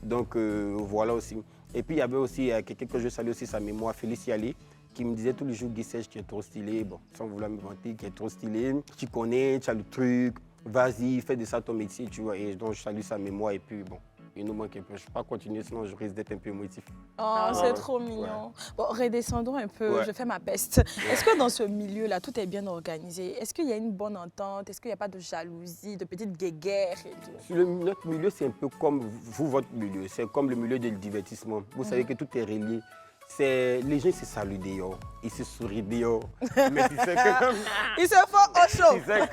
Donc, voilà aussi. Et puis, il y avait aussi quelqu'un que je salue aussi sa mémoire, Félix Yali, qui me disait tous les jours, Guy Serge, tu es trop stylé. Bon, sans vouloir me vanter, qui est trop stylé. Tu connais, tu as le truc. Vas-y, fais de ça ton métier, tu vois. Et donc, je salue sa mémoire. Et puis, bon, il nous manque un peu. Je ne vais pas continuer, sinon je risque d'être un peu émotif. Oh, c'est trop mignon. Bon, redescendons un peu, je fais ma peste. Est-ce que dans ce milieu-là, tout est bien organisé? Est-ce qu'il y a une bonne entente? Est-ce qu'il n'y a pas de jalousie, de petites guéguerres et tout? Notre milieu, c'est un peu comme vous, votre milieu. C'est comme le milieu du divertissement. Vous savez que tout est relié. Les gens se saluent dehors, ils se sourient dehors. Mais tu sais que... Ils se font au chaud. Tu sais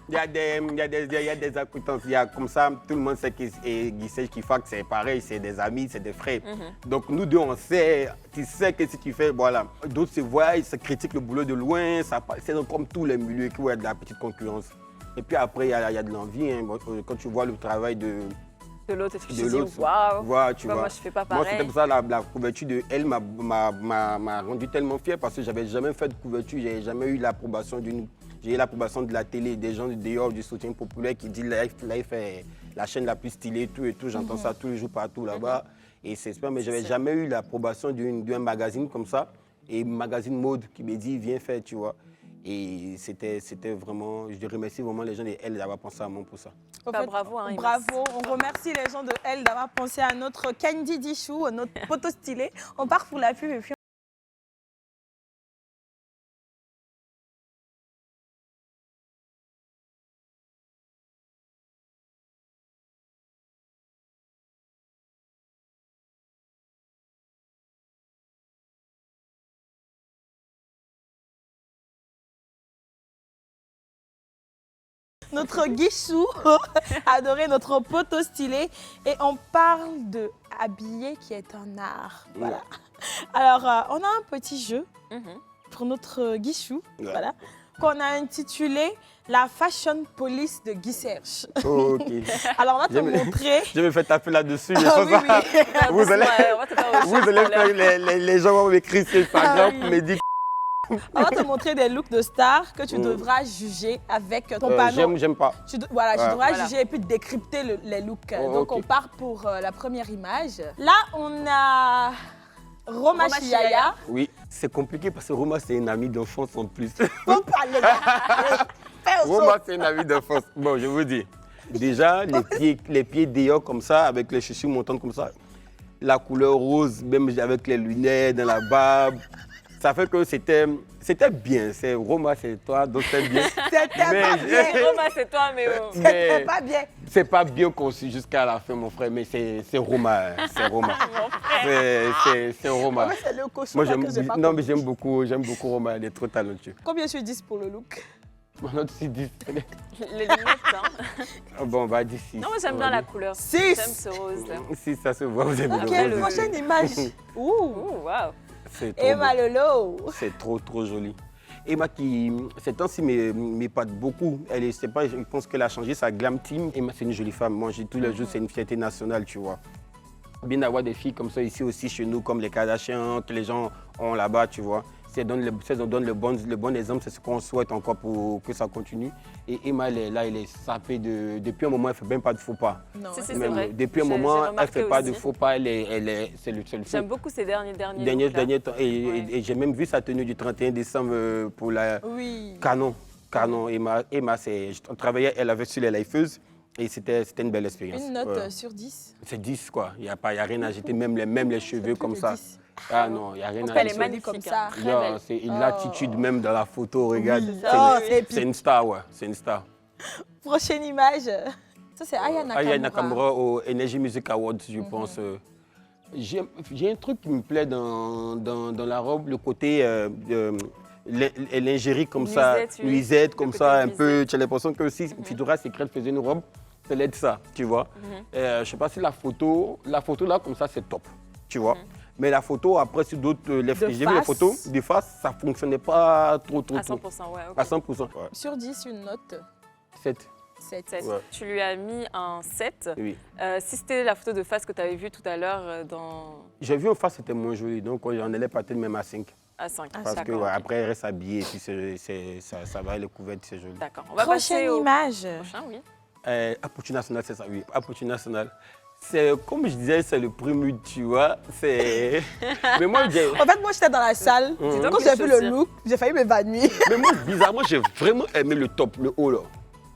qu'il y a des acquaintances. Il y a comme ça, tout le monde sait que Guy Serge Kifak, c'est pareil, c'est des amis, c'est des frères. Donc nous deux, on sait, tu sais que si tu fais, voilà. D'autres se voient, ils se critiquent le boulot de loin. C'est comme tous les milieux qui ont de la petite concurrence. Et puis après, il y a de l'envie. Hein. Quand tu vois le travail de l'autre, est-ce que tu dis waouh, moi je fais pas pareil. Moi, c'était pour ça la couverture de Elle m'a rendu tellement fier parce que j'avais jamais fait de couverture, j'avais jamais eu l'approbation j'ai eu l'approbation de la télé, des gens de dehors du soutien populaire qui disent Life est la chaîne la plus stylée, tout et tout. J'entends ça tous les jours partout là-bas. Et c'est super, mais j'avais jamais eu l'approbation d'un magazine comme ça. Et magazine mode qui me dit viens faire, tu vois. Et c'était vraiment, je remercie vraiment les gens de Elle d'avoir pensé à moi pour ça. Bravo. Hein, bravo, on remercie les gens de Elle d'avoir pensé à notre Candy Dichou, notre poteau stylé. On part pour la pub et puis notre Guichou, adoré, notre poteau stylé. Et on parle de habiller qui est un art. Voilà. Alors, on a un petit jeu pour notre Guichou, voilà, qu'on a intitulé La Fashion Police de Guy Serge. Oh, ok. Alors, on va te montrer. Je me fais taper là-dessus. Oui. Vous allez faire les gens vont m'écrire sur Instagram pour me dire. On va te montrer des looks de stars que tu devras juger avec ton panneau. J'aime pas. Tu devras juger et puis décrypter les looks. Donc on part pour la première image. Là, on a Roma Chiaya. Oui, c'est compliqué parce que Roma, c'est une amie d'enfance en plus. Faut parler. Roma, c'est une amie d'enfance. Bon, je vous dis. Déjà, les pieds dehors comme ça, avec les chaussures montantes comme ça. La couleur rose, même avec les lunettes dans la barbe. Ça fait que c'était bien. Roma, c'est toi, donc c'est bien. C'était pas bien. Roma, c'est toi, mais c'était pas bien. C'est pas bien conçu jusqu'à la fin, mon frère, mais c'est Roma. C'est Roma. C'est Roma. Moi, c'est le cochon que j'ai pas non, mais j'aime beaucoup Roma, elle est trop talentueux. Combien tu dis pour le look? Maintenant, tu dis 10. Les lunettes, hein. Bon, bah, 10. Non, moi, j'aime bien la couleur. 6. J'aime ce rose-là. Si, ça se voit, vous avez le rose. Prochaine image. Ouh, waouh. Emma Lolo. C'est trop joli. Emma qui, ces temps-ci, m'épate beaucoup. Je pense qu'elle a changé sa glam team. Emma, c'est une jolie femme. Moi, tous les jours, c'est une fierté nationale, tu vois. Bien d'avoir des filles comme ça ici aussi chez nous, comme les Kardashians, que les gens ont là-bas, tu vois. Si elles donnent le bon exemple, c'est ce qu'on souhaite encore pour que ça continue. Et Emma, elle est sapée depuis un moment, elle ne fait même pas de faux pas. Non, c'est vrai. Depuis un moment, elle ne fait pas de faux pas. C'est le seul. J'aime beaucoup ces derniers temps. Et j'ai même vu sa tenue du 31 décembre pour la Canon. Emma, on travaillait, elle avait sur les lifeuses. Et c'était une belle expérience. Une note sur 10? C'est 10, quoi. Il n'y a rien à jeter, même les cheveux comme ça. 10. Ah non, il n'y a rien à jeter. Elle est magnifique comme ça. C'est l'attitude même dans la photo, regarde. C'est une star, ouais. C'est une star. Prochaine image. Ça, c'est Aya Nakamura. Aya Nakamura au Energy Music Awards, je pense. J'ai un truc qui me plaît dans la robe, le côté l'ingérie comme ça, nuisette comme ça, un peu. Tu as l'impression que si Victoria's Secret faisait une robe, ça l'aide ça, tu vois. Je ne sais pas si la photo là, comme ça, c'est top, tu vois. Mais la photo, après, sur d'autres, j'ai vu les photos de face, ça ne fonctionnait pas trop. À 100%, ouais. À 100%. Ouais. Sur 10, une note 7. 7. Ouais. Tu lui as mis un 7. Oui. Si c'était la photo de face que tu avais vue tout à l'heure dans... J'ai vu en face, c'était moins joli, donc j'en allais peut-être même à 5. À 5. Parce que ouais, après, elle reste habillée et puis ça va, les couvertes, c'est joli. D'accord. On va Prochaine passer au image. prochain, oui. Approche nationale, c'est ça, oui. Approche nationale. C'est, comme je disais, c'est le prélude, tu vois. C'est... Mais moi, j'ai... En fait, moi, j'étais dans la salle. Quand j'ai vu le look, j'ai failli m'évanouir. Mais moi, bizarrement, j'ai vraiment aimé le top, le haut, là.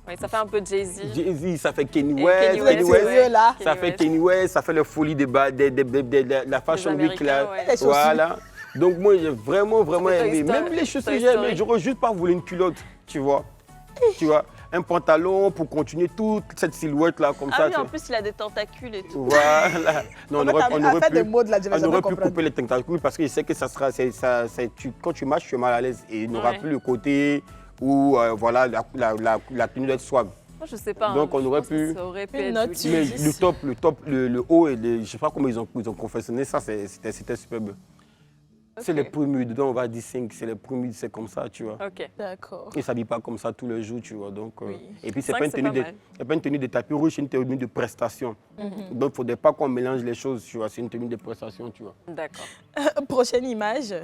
Oui, ça fait un peu Jay-Z. Jay-Z, ça fait Kanye Et West. Kanye West, ouais. là. Ça fait Kanye West, ça fait la folie de la Fashion Week, là. Américains, ouais. Voilà. Donc, moi, j'ai vraiment Toy aimé. Story. Même les chaussures, Toy j'ai aimé. Story. J'aurais juste pas voulu une culotte, tu vois. Tu vois, un pantalon pour continuer toute cette silhouette-là, comme Ah ça. oui, tu en vois. plus, il a des tentacules et tout. Voilà. Non, on aurait pu, des mots de la on aurait pu couper les tentacules parce que je sais que ça sera, quand tu marches, tu es mal à l'aise et il n'aura Ouais. plus le côté où voilà, la tenue doit être suave. Moi, je sais pas. Donc, on je aurait pense que pu. Ça aurait pu Une être note joli. Mais le haut et je sais pas comment ils ont confectionné ça, c'était superbe. C'est les premiers, dedans on va dire 5, c'est les premiers, c'est comme ça, tu vois. Ok. D'accord. Ils ne s'habillent pas comme ça tous les jours, tu vois. Donc, et puis, c'est Cinq, pas une c'est tenue pas mal. pas une tenue de tapis rouge, c'est une tenue de prestation. Donc, il ne faudrait pas qu'on mélange les choses, tu vois. C'est une tenue de prestation, tu vois. D'accord. Prochaine image.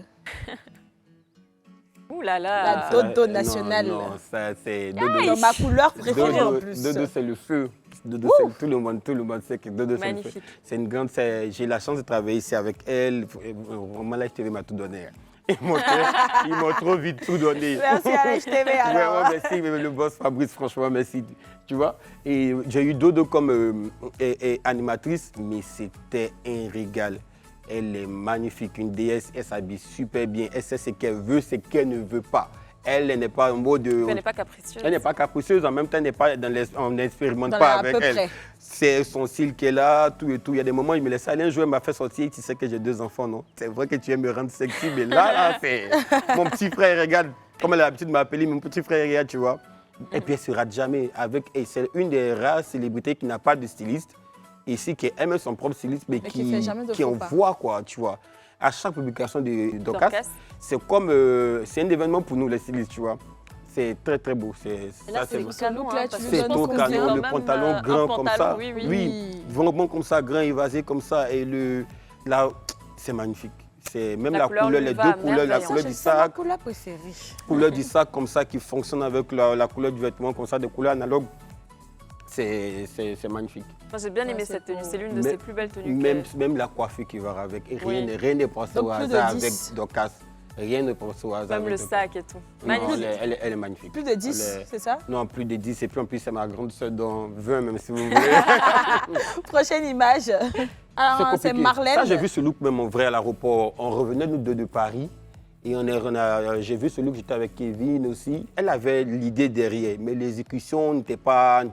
Ouh là La là. dodo nationale. Non, ça, c'est Dans ma couleur préférée en plus. Dodo, c'est le feu. Dodo, tout le monde sait que Dodo, c'est le feu. Magnifique. C'est une grande... J'ai la chance de travailler ici avec elle. Vraiment, la HTV m'a tout donné. Ils m'ont trop vite tout donné. Merci à la HTV alors. Ouais, merci, le boss Fabrice, franchement, merci. Tu vois, et j'ai eu Dodo comme animatrice, mais c'était un régal. Elle est magnifique, une déesse, elle s'habille super bien, elle sait ce qu'elle veut, ce qu'elle ne veut pas. Elle n'est pas en mode... Elle n'est pas capricieuse. Elle n'est pas capricieuse, en même temps, elle n'est pas on n'expérimente Dans pas la- à avec peu elle. près. C'est son style qu'elle a, tout et tout. Il y a des moments où il me laisse aller. Un jour, elle m'a fait sortir, tu sais que j'ai 2 enfants, non? C'est vrai que tu aimes me rendre sexy, mais là, c'est... Mon petit frère, regarde, comme elle a l'habitude de m'appeler, mon petit frère, regarde, tu vois. Et puis, elle ne se rate jamais. Et c'est une des rares célébrités qui n'a pas de styliste. Ici, qui aime son propre styliste, mais qui fait jamais de qui faux pas. envoie, quoi, tu vois. À chaque publication de Dorcas. Dorcas, c'est comme... c'est un événement pour nous, les stylistes, tu vois. C'est très, très beau. Et là, c'est le Ce canon, look-là, hein, tu parce lui que je C'est pense ton qu'on canon, dirait quand le même, pantalon un grand comme pantalon, ça. oui. Vraiment comme ça, grand, évasé comme ça. Et là, c'est magnifique. C'est même La la couleur couleur, lui les va deux à couleurs, la merveille, couleur hein. du C'est ma sac, couleur préférée. couleur du sac comme ça qui fonctionne avec la couleur du vêtement comme ça, des couleurs analogues. C'est magnifique. Moi, j'ai bien aimé Ouais, cette c'est tenue. beau. C'est l'une de Mais- ses plus belles tenues. Même la coiffure qui va avec. Et Oui. rien n'est pensé Donc au plus de hasard 10. avec Dorcas. Rien n'est pensé au hasard. Même le avec Dorcas. sac et tout. Non, Magnifique. elle est magnifique. Plus de 10, Elle est- c'est ça? Non, plus de 10. Et puis en plus, c'est ma grande soeur dans 20, même si vous voulez. Prochaine image. Alors, c'est compliqué. Marlène. Ça, j'ai vu ce look même en vrai à l'aéroport. On revenait nous deux de Paris. Et j'ai vu ce look, j'étais avec Kevin aussi. Elle avait l'idée derrière, mais l'exécution n'était pas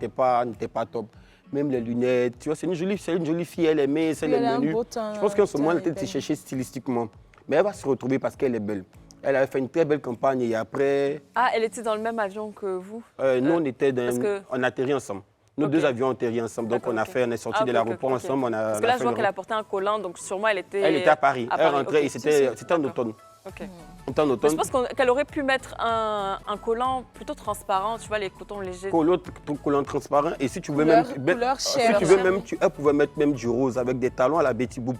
top. Même les lunettes, tu vois, c'est une jolie fille, elle aimait, c'est Oui, les elle a un menus. beau teint, Je pense qu'en ce moment, elle elle est était belle. cherchée stylistiquement. Mais elle va se retrouver parce qu'elle est belle. Elle avait fait une très belle campagne et après, Ah, elle était dans le même avion que vous? nous, on était parce que- on atterrit ensemble. Nos Ok. 2 avions ont atterri ensemble. Donc, D'accord, ok. on est sortis Ah, de ok, l'aéroport ok. ensemble. On a, Parce on que a là, fait je vois le- qu'elle a porté un collant, donc sûrement elle était... Elle était à Paris. Elle rentrait ok. et c'était en automne. Ok. C'était en Mais automne. je pense qu'elle aurait pu mettre un collant plutôt transparent, tu vois, les cotons légers. Collant transparent. Et si tu veux Couleur- même. couleur si chair. tu veux même, elle pouvait mettre même du rose avec des talons à la Betty Boop.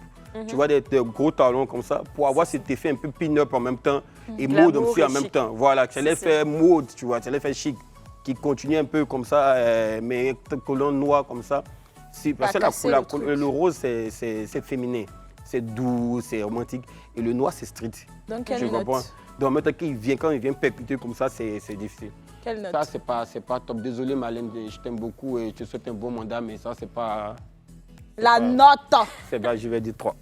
Tu vois, des gros talons comme ça, pour avoir cet effet un peu pin-up en même temps et mode Glamour aussi et en même chic. temps. Voilà, ça allait Si. faire mode, tu vois, ça allait faire chic, qui continue un peu comme ça, mais collant noir comme ça. Si, parce que Pas casser le truc. le rose, c'est féminin, c'est doux, c'est romantique. Et le noir, c'est street. Donc, quelle Tu comprends? note? Donc, maintenant, quand il vient percuter comme ça, c'est difficile. Quelle note? Ça, c'est pas top. Désolé, Marlène, je t'aime beaucoup et je te souhaite un bon mandat, mais ça, c'est pas. La note. C'est bien, je vais dire 3.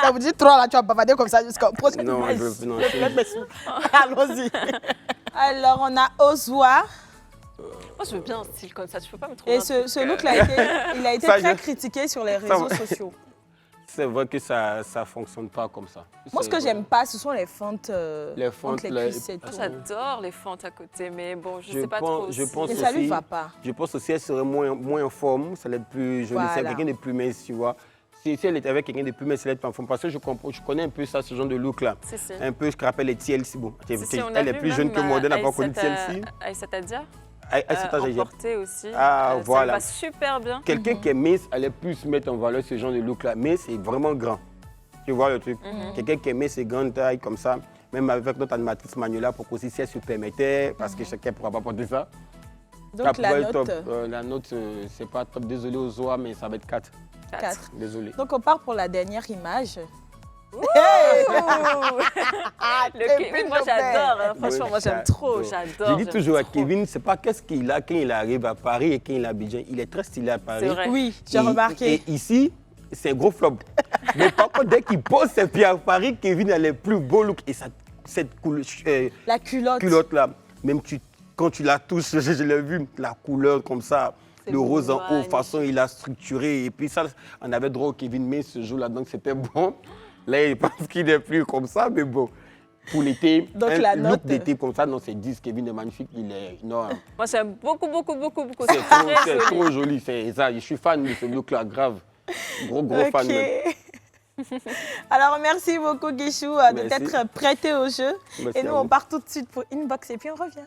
Ça vous dit 3 là, tu vas bavader comme ça jusqu'au prochain Non, image. non, Allons-y. Alors, on a Ozwa. Moi, je veux bien un style comme ça, tu peux pas me trouver Et un truc, ce look-là, il a été Ça, très je- critiqué sur les Ça réseaux va. sociaux. C'est vrai que ça ne fonctionne pas comme ça. Moi, ce que j'aime pas, ce sont les fentes, Les entre fentes, les les- cuisses et tout. J'adore les fentes à côté, mais bon, je Je sais pas pense- trop. je pense Mais aussi, ça lui va pas. Je pense aussi qu'elle serait moins en forme, ça allait être plus jolie, c'est Voilà. quelqu'un de plus mince, tu vois. Si elle était avec quelqu'un de plus mince, elle allait être en forme. Parce que je connais un peu ça, ce genre de look-là. Si, si. Un peu, je rappelle les TLC. Bon, Si, si, on a elle est vu plus jeune même, que moi, elle n'a pas connu Aïssata- TLC. Aïssata Dia. à cet âge, emporter aussi. Voilà. Ça va super bien. Quelqu'un qui est mince allait plus mettre en valeur ce genre de look-là. Mais c'est vraiment grand. Tu vois le truc. Quelqu'un qui est mince et grande taille comme ça, même avec notre animatrice Manuela, pour qu'aussi si elle se permettait, parce que chacun ne pourra pas porter ça. Donc ça la note, top. La note, c'est pas top. Désolé aux oies, mais ça va être 4. 4. Désolé. Donc on part pour la dernière image. Le Kevin, moi j'adore. Hein. Franchement, moi j'aime trop. J'adore. Je dis toujours à Kevin, c'est pas qu'est-ce qu'il a quand il arrive à Paris et quand il est à Abidjan. Il est très stylé à Paris. C'est vrai. Oui, j'ai remarqué. Et ici, c'est un gros flop. Mais par contre, dès qu'il pose ses pieds à Paris, Kevin a les plus beaux looks. Et cette la culotte là, même quand tu la touches, je l'ai vu, la couleur comme ça. Le rose en haut, façon il a structuré. Et puis ça, on avait droit au Kevin May ce jour-là, donc c'était bon. Là, il pense qu'il n'est plus comme ça, mais bon. Pour l'été, un look d'été comme ça, non, c'est 10. Kevin est magnifique, il est... Non. Moi, j'aime beaucoup. C'est trop joli, c'est ça. Je suis fan de ce look-là, grave. Gros fan même. Alors, merci beaucoup, Guichou, de t'être prêté au jeu. Merci et nous, on part tout de suite pour Inbox et puis on revient.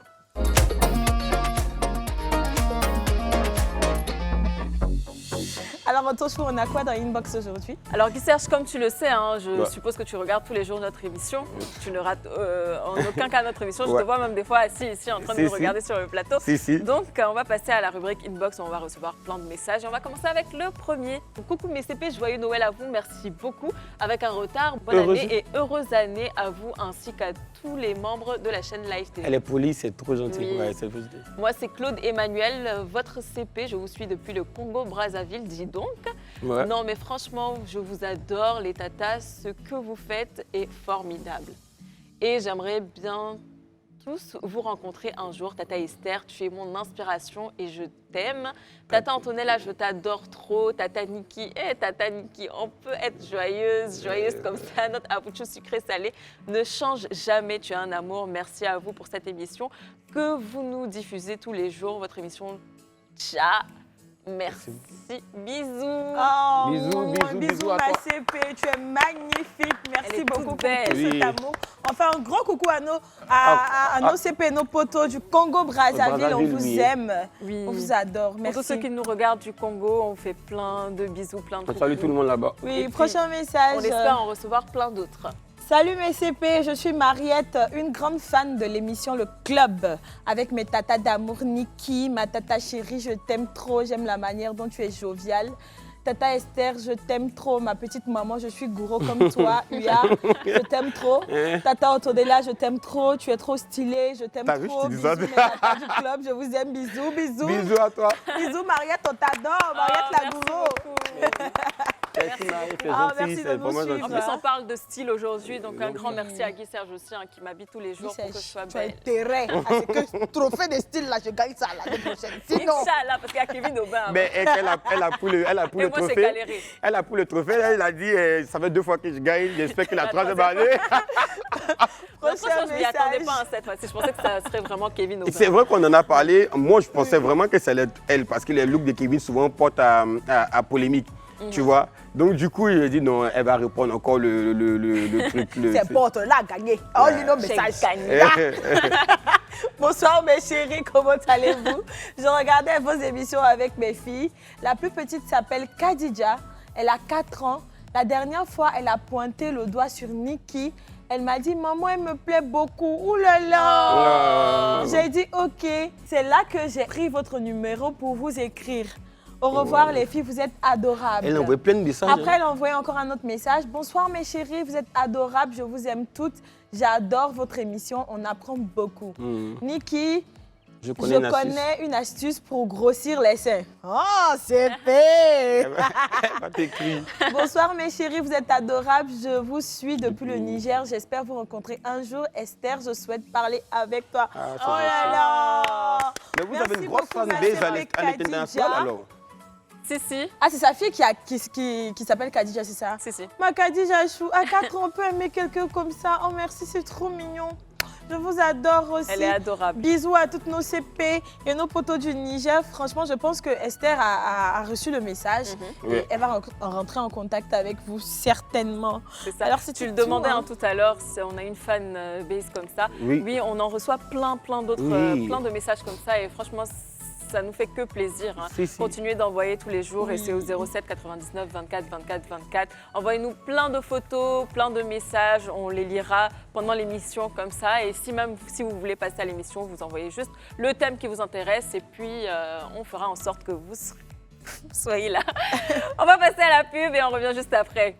Alors, Antochou, on a quoi dans Inbox aujourd'hui? Alors, Guy Serge, comme tu le sais, hein, je suppose que tu regardes tous les jours notre émission. Tu ne rates en aucun cas notre émission. Je te vois même des fois assis ici en train de nous regarder sur le plateau. Donc, on va passer à la rubrique Inbox où on va recevoir plein de messages. Et on va commencer avec le premier. Coucou mes CP, joyeux Noël à vous. Merci beaucoup. Avec un retard, bonne année et heureuse année à vous ainsi qu'à tous les membres de la chaîne Live TV. Elle est polie, c'est trop gentil. Oui. Ouais, moi, c'est Claude Emmanuel, votre CP. Je vous suis depuis le Congo-Brazzaville, dis donc. Ouais. Non, mais franchement, je vous adore, les tatas. Ce que vous faites est formidable. Et j'aimerais bien tous vous rencontrer un jour. Tata Esther, tu es mon inspiration et je t'aime. Tata Antonella, je t'adore trop. Tata Niki, Tata Niki, on peut être joyeuse comme ça. Notre abuchou sucré-salé ne change jamais. Tu es un amour. Merci à vous pour cette émission que vous nous diffusez tous les jours. Votre émission, Tcha. Merci. Bisous. Oh, bisous à ma toi. CP, tu es magnifique. Merci beaucoup pour tout cet amour. On fait un gros coucou à nos CP, nos potos du Congo-Brazzaville. On vous aime. Oui. On vous adore. Merci. Pour tous ceux qui nous regardent du Congo, on fait plein de bisous, plein de coucou. Salut tout le monde là-bas. Oui, prochain message. On espère en recevoir plein d'autres. Salut mes CP, je suis Mariette, une grande fan de l'émission Le Club. Avec mes tatas d'amour, Niki, ma tata chérie, je t'aime trop, j'aime la manière dont tu es joviale. Tata Esther, je t'aime trop, ma petite maman, je suis gourou comme toi. Uya, je t'aime trop. Tata Otodela, je t'aime trop, tu es trop stylée, je t'aime trop. Bisous mes tatas du club, je vous aime, bisous, bisous. Bisous à toi. Bisous Mariette, on t'adore, Mariette la gourou. Merci de nous suivre. En plus, on parle de style aujourd'hui, donc un grand merci à Guy Serge aussi, qui m'habille tous les jours pour que je sois belle. Tu as intérêt à ce que ce trophée de style là, je gagne ça l'année prochaine. Sinon... Inch'Allah, parce qu'il y a Kevin Aubin. Mais elle a pris le trophée. Elle a pris le trophée, elle a dit ça fait 2 fois que je gagne, j'espère que la 3e année. Franchement, je ne m'y attendais pas cette fois-ci. Je pensais que ça serait vraiment Kevin Aubin. C'est vrai qu'on en a parlé. Moi, je pensais vraiment que ça allait être elle, parce que les looks de Kevin souvent portent à polémique. Tu vois? Donc, du coup, il a dit non, elle va répondre encore le truc. C'est bon, on l'a gagné. Oh, le message. Bonsoir, mes chéris, comment allez-vous? Je regardais vos émissions avec mes filles. La plus petite s'appelle Khadija. Elle a 4 ans. La dernière fois, elle a pointé le doigt sur Niki. Elle m'a dit, maman, elle me plaît beaucoup. Ouh là là! J'ai dit, OK. C'est là que j'ai pris votre numéro pour vous écrire. Au revoir les filles, vous êtes adorables. Elle envoie plein de messages. Après, elle a envoyé encore un autre message. Bonsoir mes chéris, vous êtes adorables, je vous aime toutes. J'adore votre émission, on apprend beaucoup. Niki, je connais une astuce pour grossir les seins. Oh, c'est fait. Bonsoir mes chéris, vous êtes adorables. Je vous suis depuis le Niger. J'espère vous rencontrer un jour. Esther, je souhaite parler avec toi. Oh là là. Mais vous avez une grosse fanbase à l'international alors? Si. Ah, c'est sa fille qui s'appelle Khadija, c'est ça? Si. Ma Khadija Chou, à 4 ans, on peut aimer quelqu'un comme ça. Oh merci, c'est trop mignon. Je vous adore aussi. Elle est adorable. Bisous à toutes nos CP et nos potos du Niger. Franchement, je pense que Esther a reçu le message et elle va rentrer en contact avec vous certainement. C'est ça. Alors, tu le demandais tout à l'heure, on a une fan base comme ça. Oui, on en reçoit plein d'autres, plein de messages comme ça et franchement, ça nous fait que plaisir. Continuez d'envoyer tous les jours et c'est au 07 99 24 24 24. Envoyez-nous plein de photos, plein de messages. On les lira pendant l'émission comme ça. Et si vous voulez passer à l'émission, vous envoyez juste le thème qui vous intéresse et puis on fera en sorte que vous soyez là. On va passer à la pub et on revient juste après.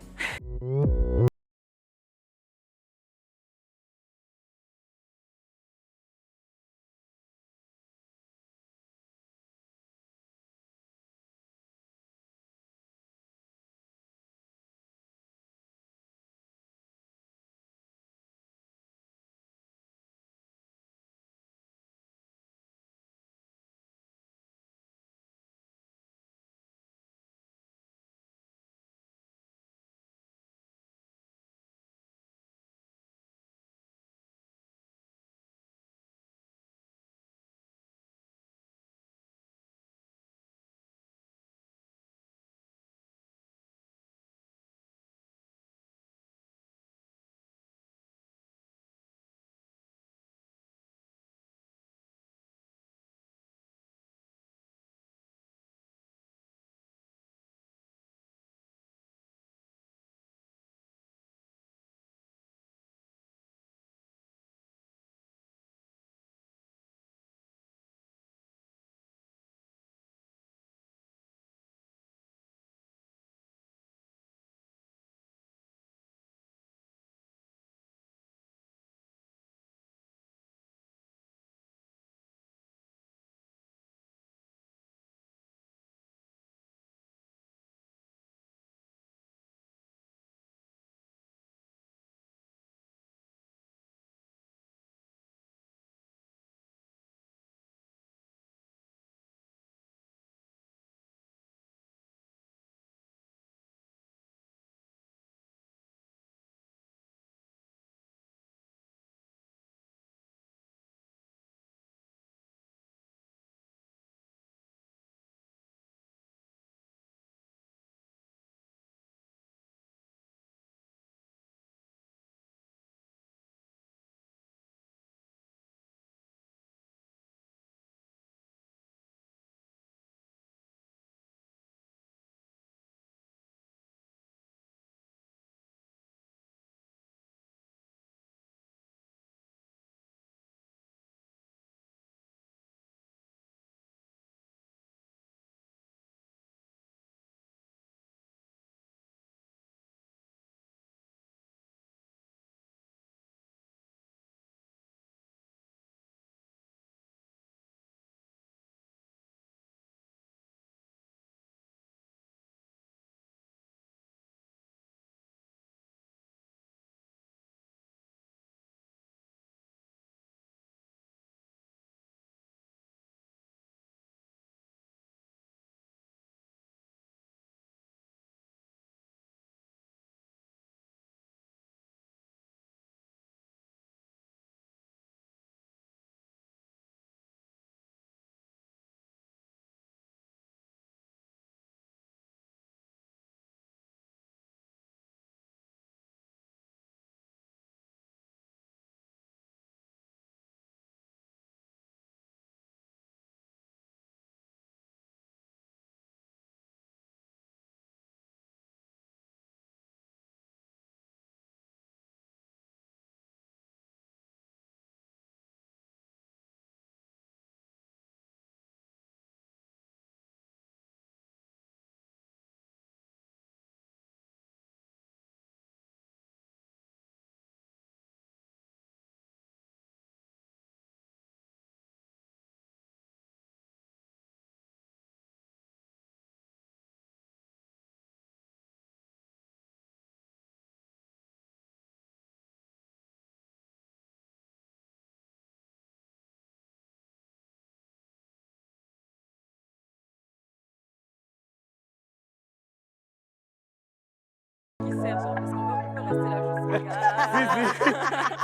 Si, si.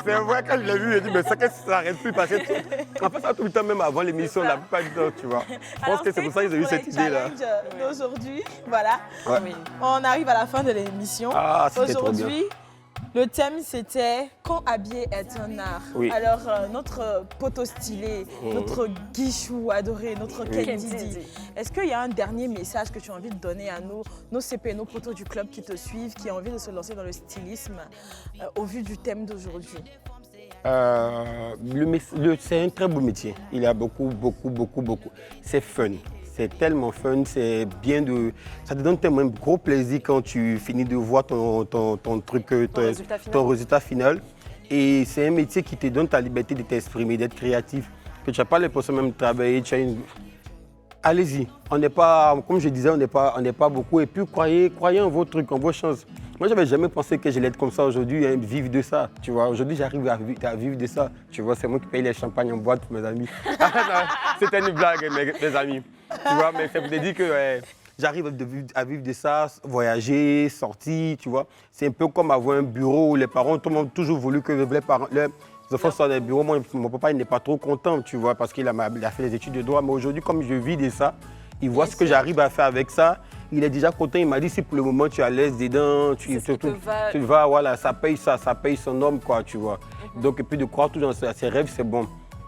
C'est vrai, quand je l'ai vu, j'ai dit, mais ça, qu'est-ce que ça n'arrête plus parce que en fait, ça tout le temps, même avant l'émission, la plupart du temps, tu vois. Je pense que c'est pour ça qu'ils ont eu cette idée-là. D'aujourd'hui, voilà. Ouais. On arrive à la fin de l'émission. Ah, c'était trop bien. Aujourd'hui, le thème, c'était « Quand habiller est un art ». Oui. Alors, notre poteau stylé, notre Guichou adoré, notre Oui. Kendidi, est-ce qu'il y a un dernier message que tu as envie de donner à nos CP, nos poteaux du club qui te suivent, qui ont envie de se lancer dans le stylisme au vu du thème d'aujourd'hui? C'est un très beau métier. Il y a beaucoup. C'est fun. C'est tellement fun, c'est bien de... Ça te donne tellement un gros plaisir quand tu finis de voir ton truc, ton résultat final. Et c'est un métier qui te donne ta liberté de t'exprimer, d'être créatif. Que tu n'as pas l'impression même de travailler, tu as une... Allez-y, on n'est pas, comme je disais, on n'est pas beaucoup. Et puis croyez en vos trucs, en vos chances. Moi, je n'avais jamais pensé que j'allais être comme ça aujourd'hui, hein, vivre de ça. Tu vois, aujourd'hui, j'arrive à vivre de ça. Tu vois, c'est moi qui paye les champagnes en boîte pour mes amis. C'était une blague, mes amis. Tu vois, mais ça me dit que j'arrive à vivre de ça, voyager, sortir, tu vois. C'est un peu comme avoir un bureau où les parents ont toujours voulu que les enfants soient dans le bureau. Moi, mon papa, il n'est pas trop content, tu vois, parce qu'il a fait les études de droit. Mais aujourd'hui, comme je vis de ça, il voit ce que j'arrive à faire avec ça. Il est déjà content. Il m'a dit, si pour le moment, tu es à l'aise dedans, tu vas, voilà, ça paye son homme, quoi, tu vois. Donc, et puis de croire toujours dans ses rêves, c'est bon.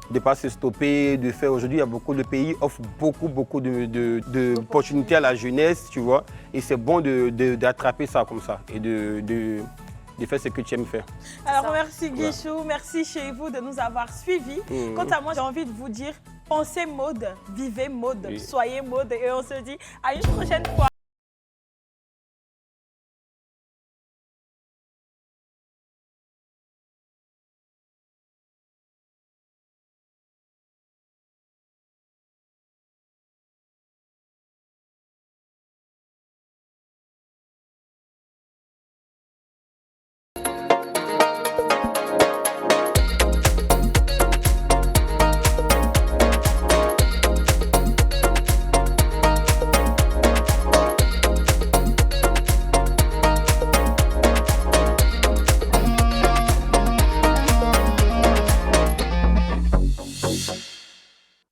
De ne pas se stopper, de faire. Aujourd'hui, il y a beaucoup de pays qui offrent beaucoup d'opportunités à la jeunesse, tu vois. Et c'est bon d'attraper ça comme ça et de faire ce que tu aimes faire. Alors, merci Guichou, merci chez vous de nous avoir suivis. Quant à moi, j'ai envie de vous dire, pensez mode, vivez mode, soyez mode et on se dit à une prochaine fois.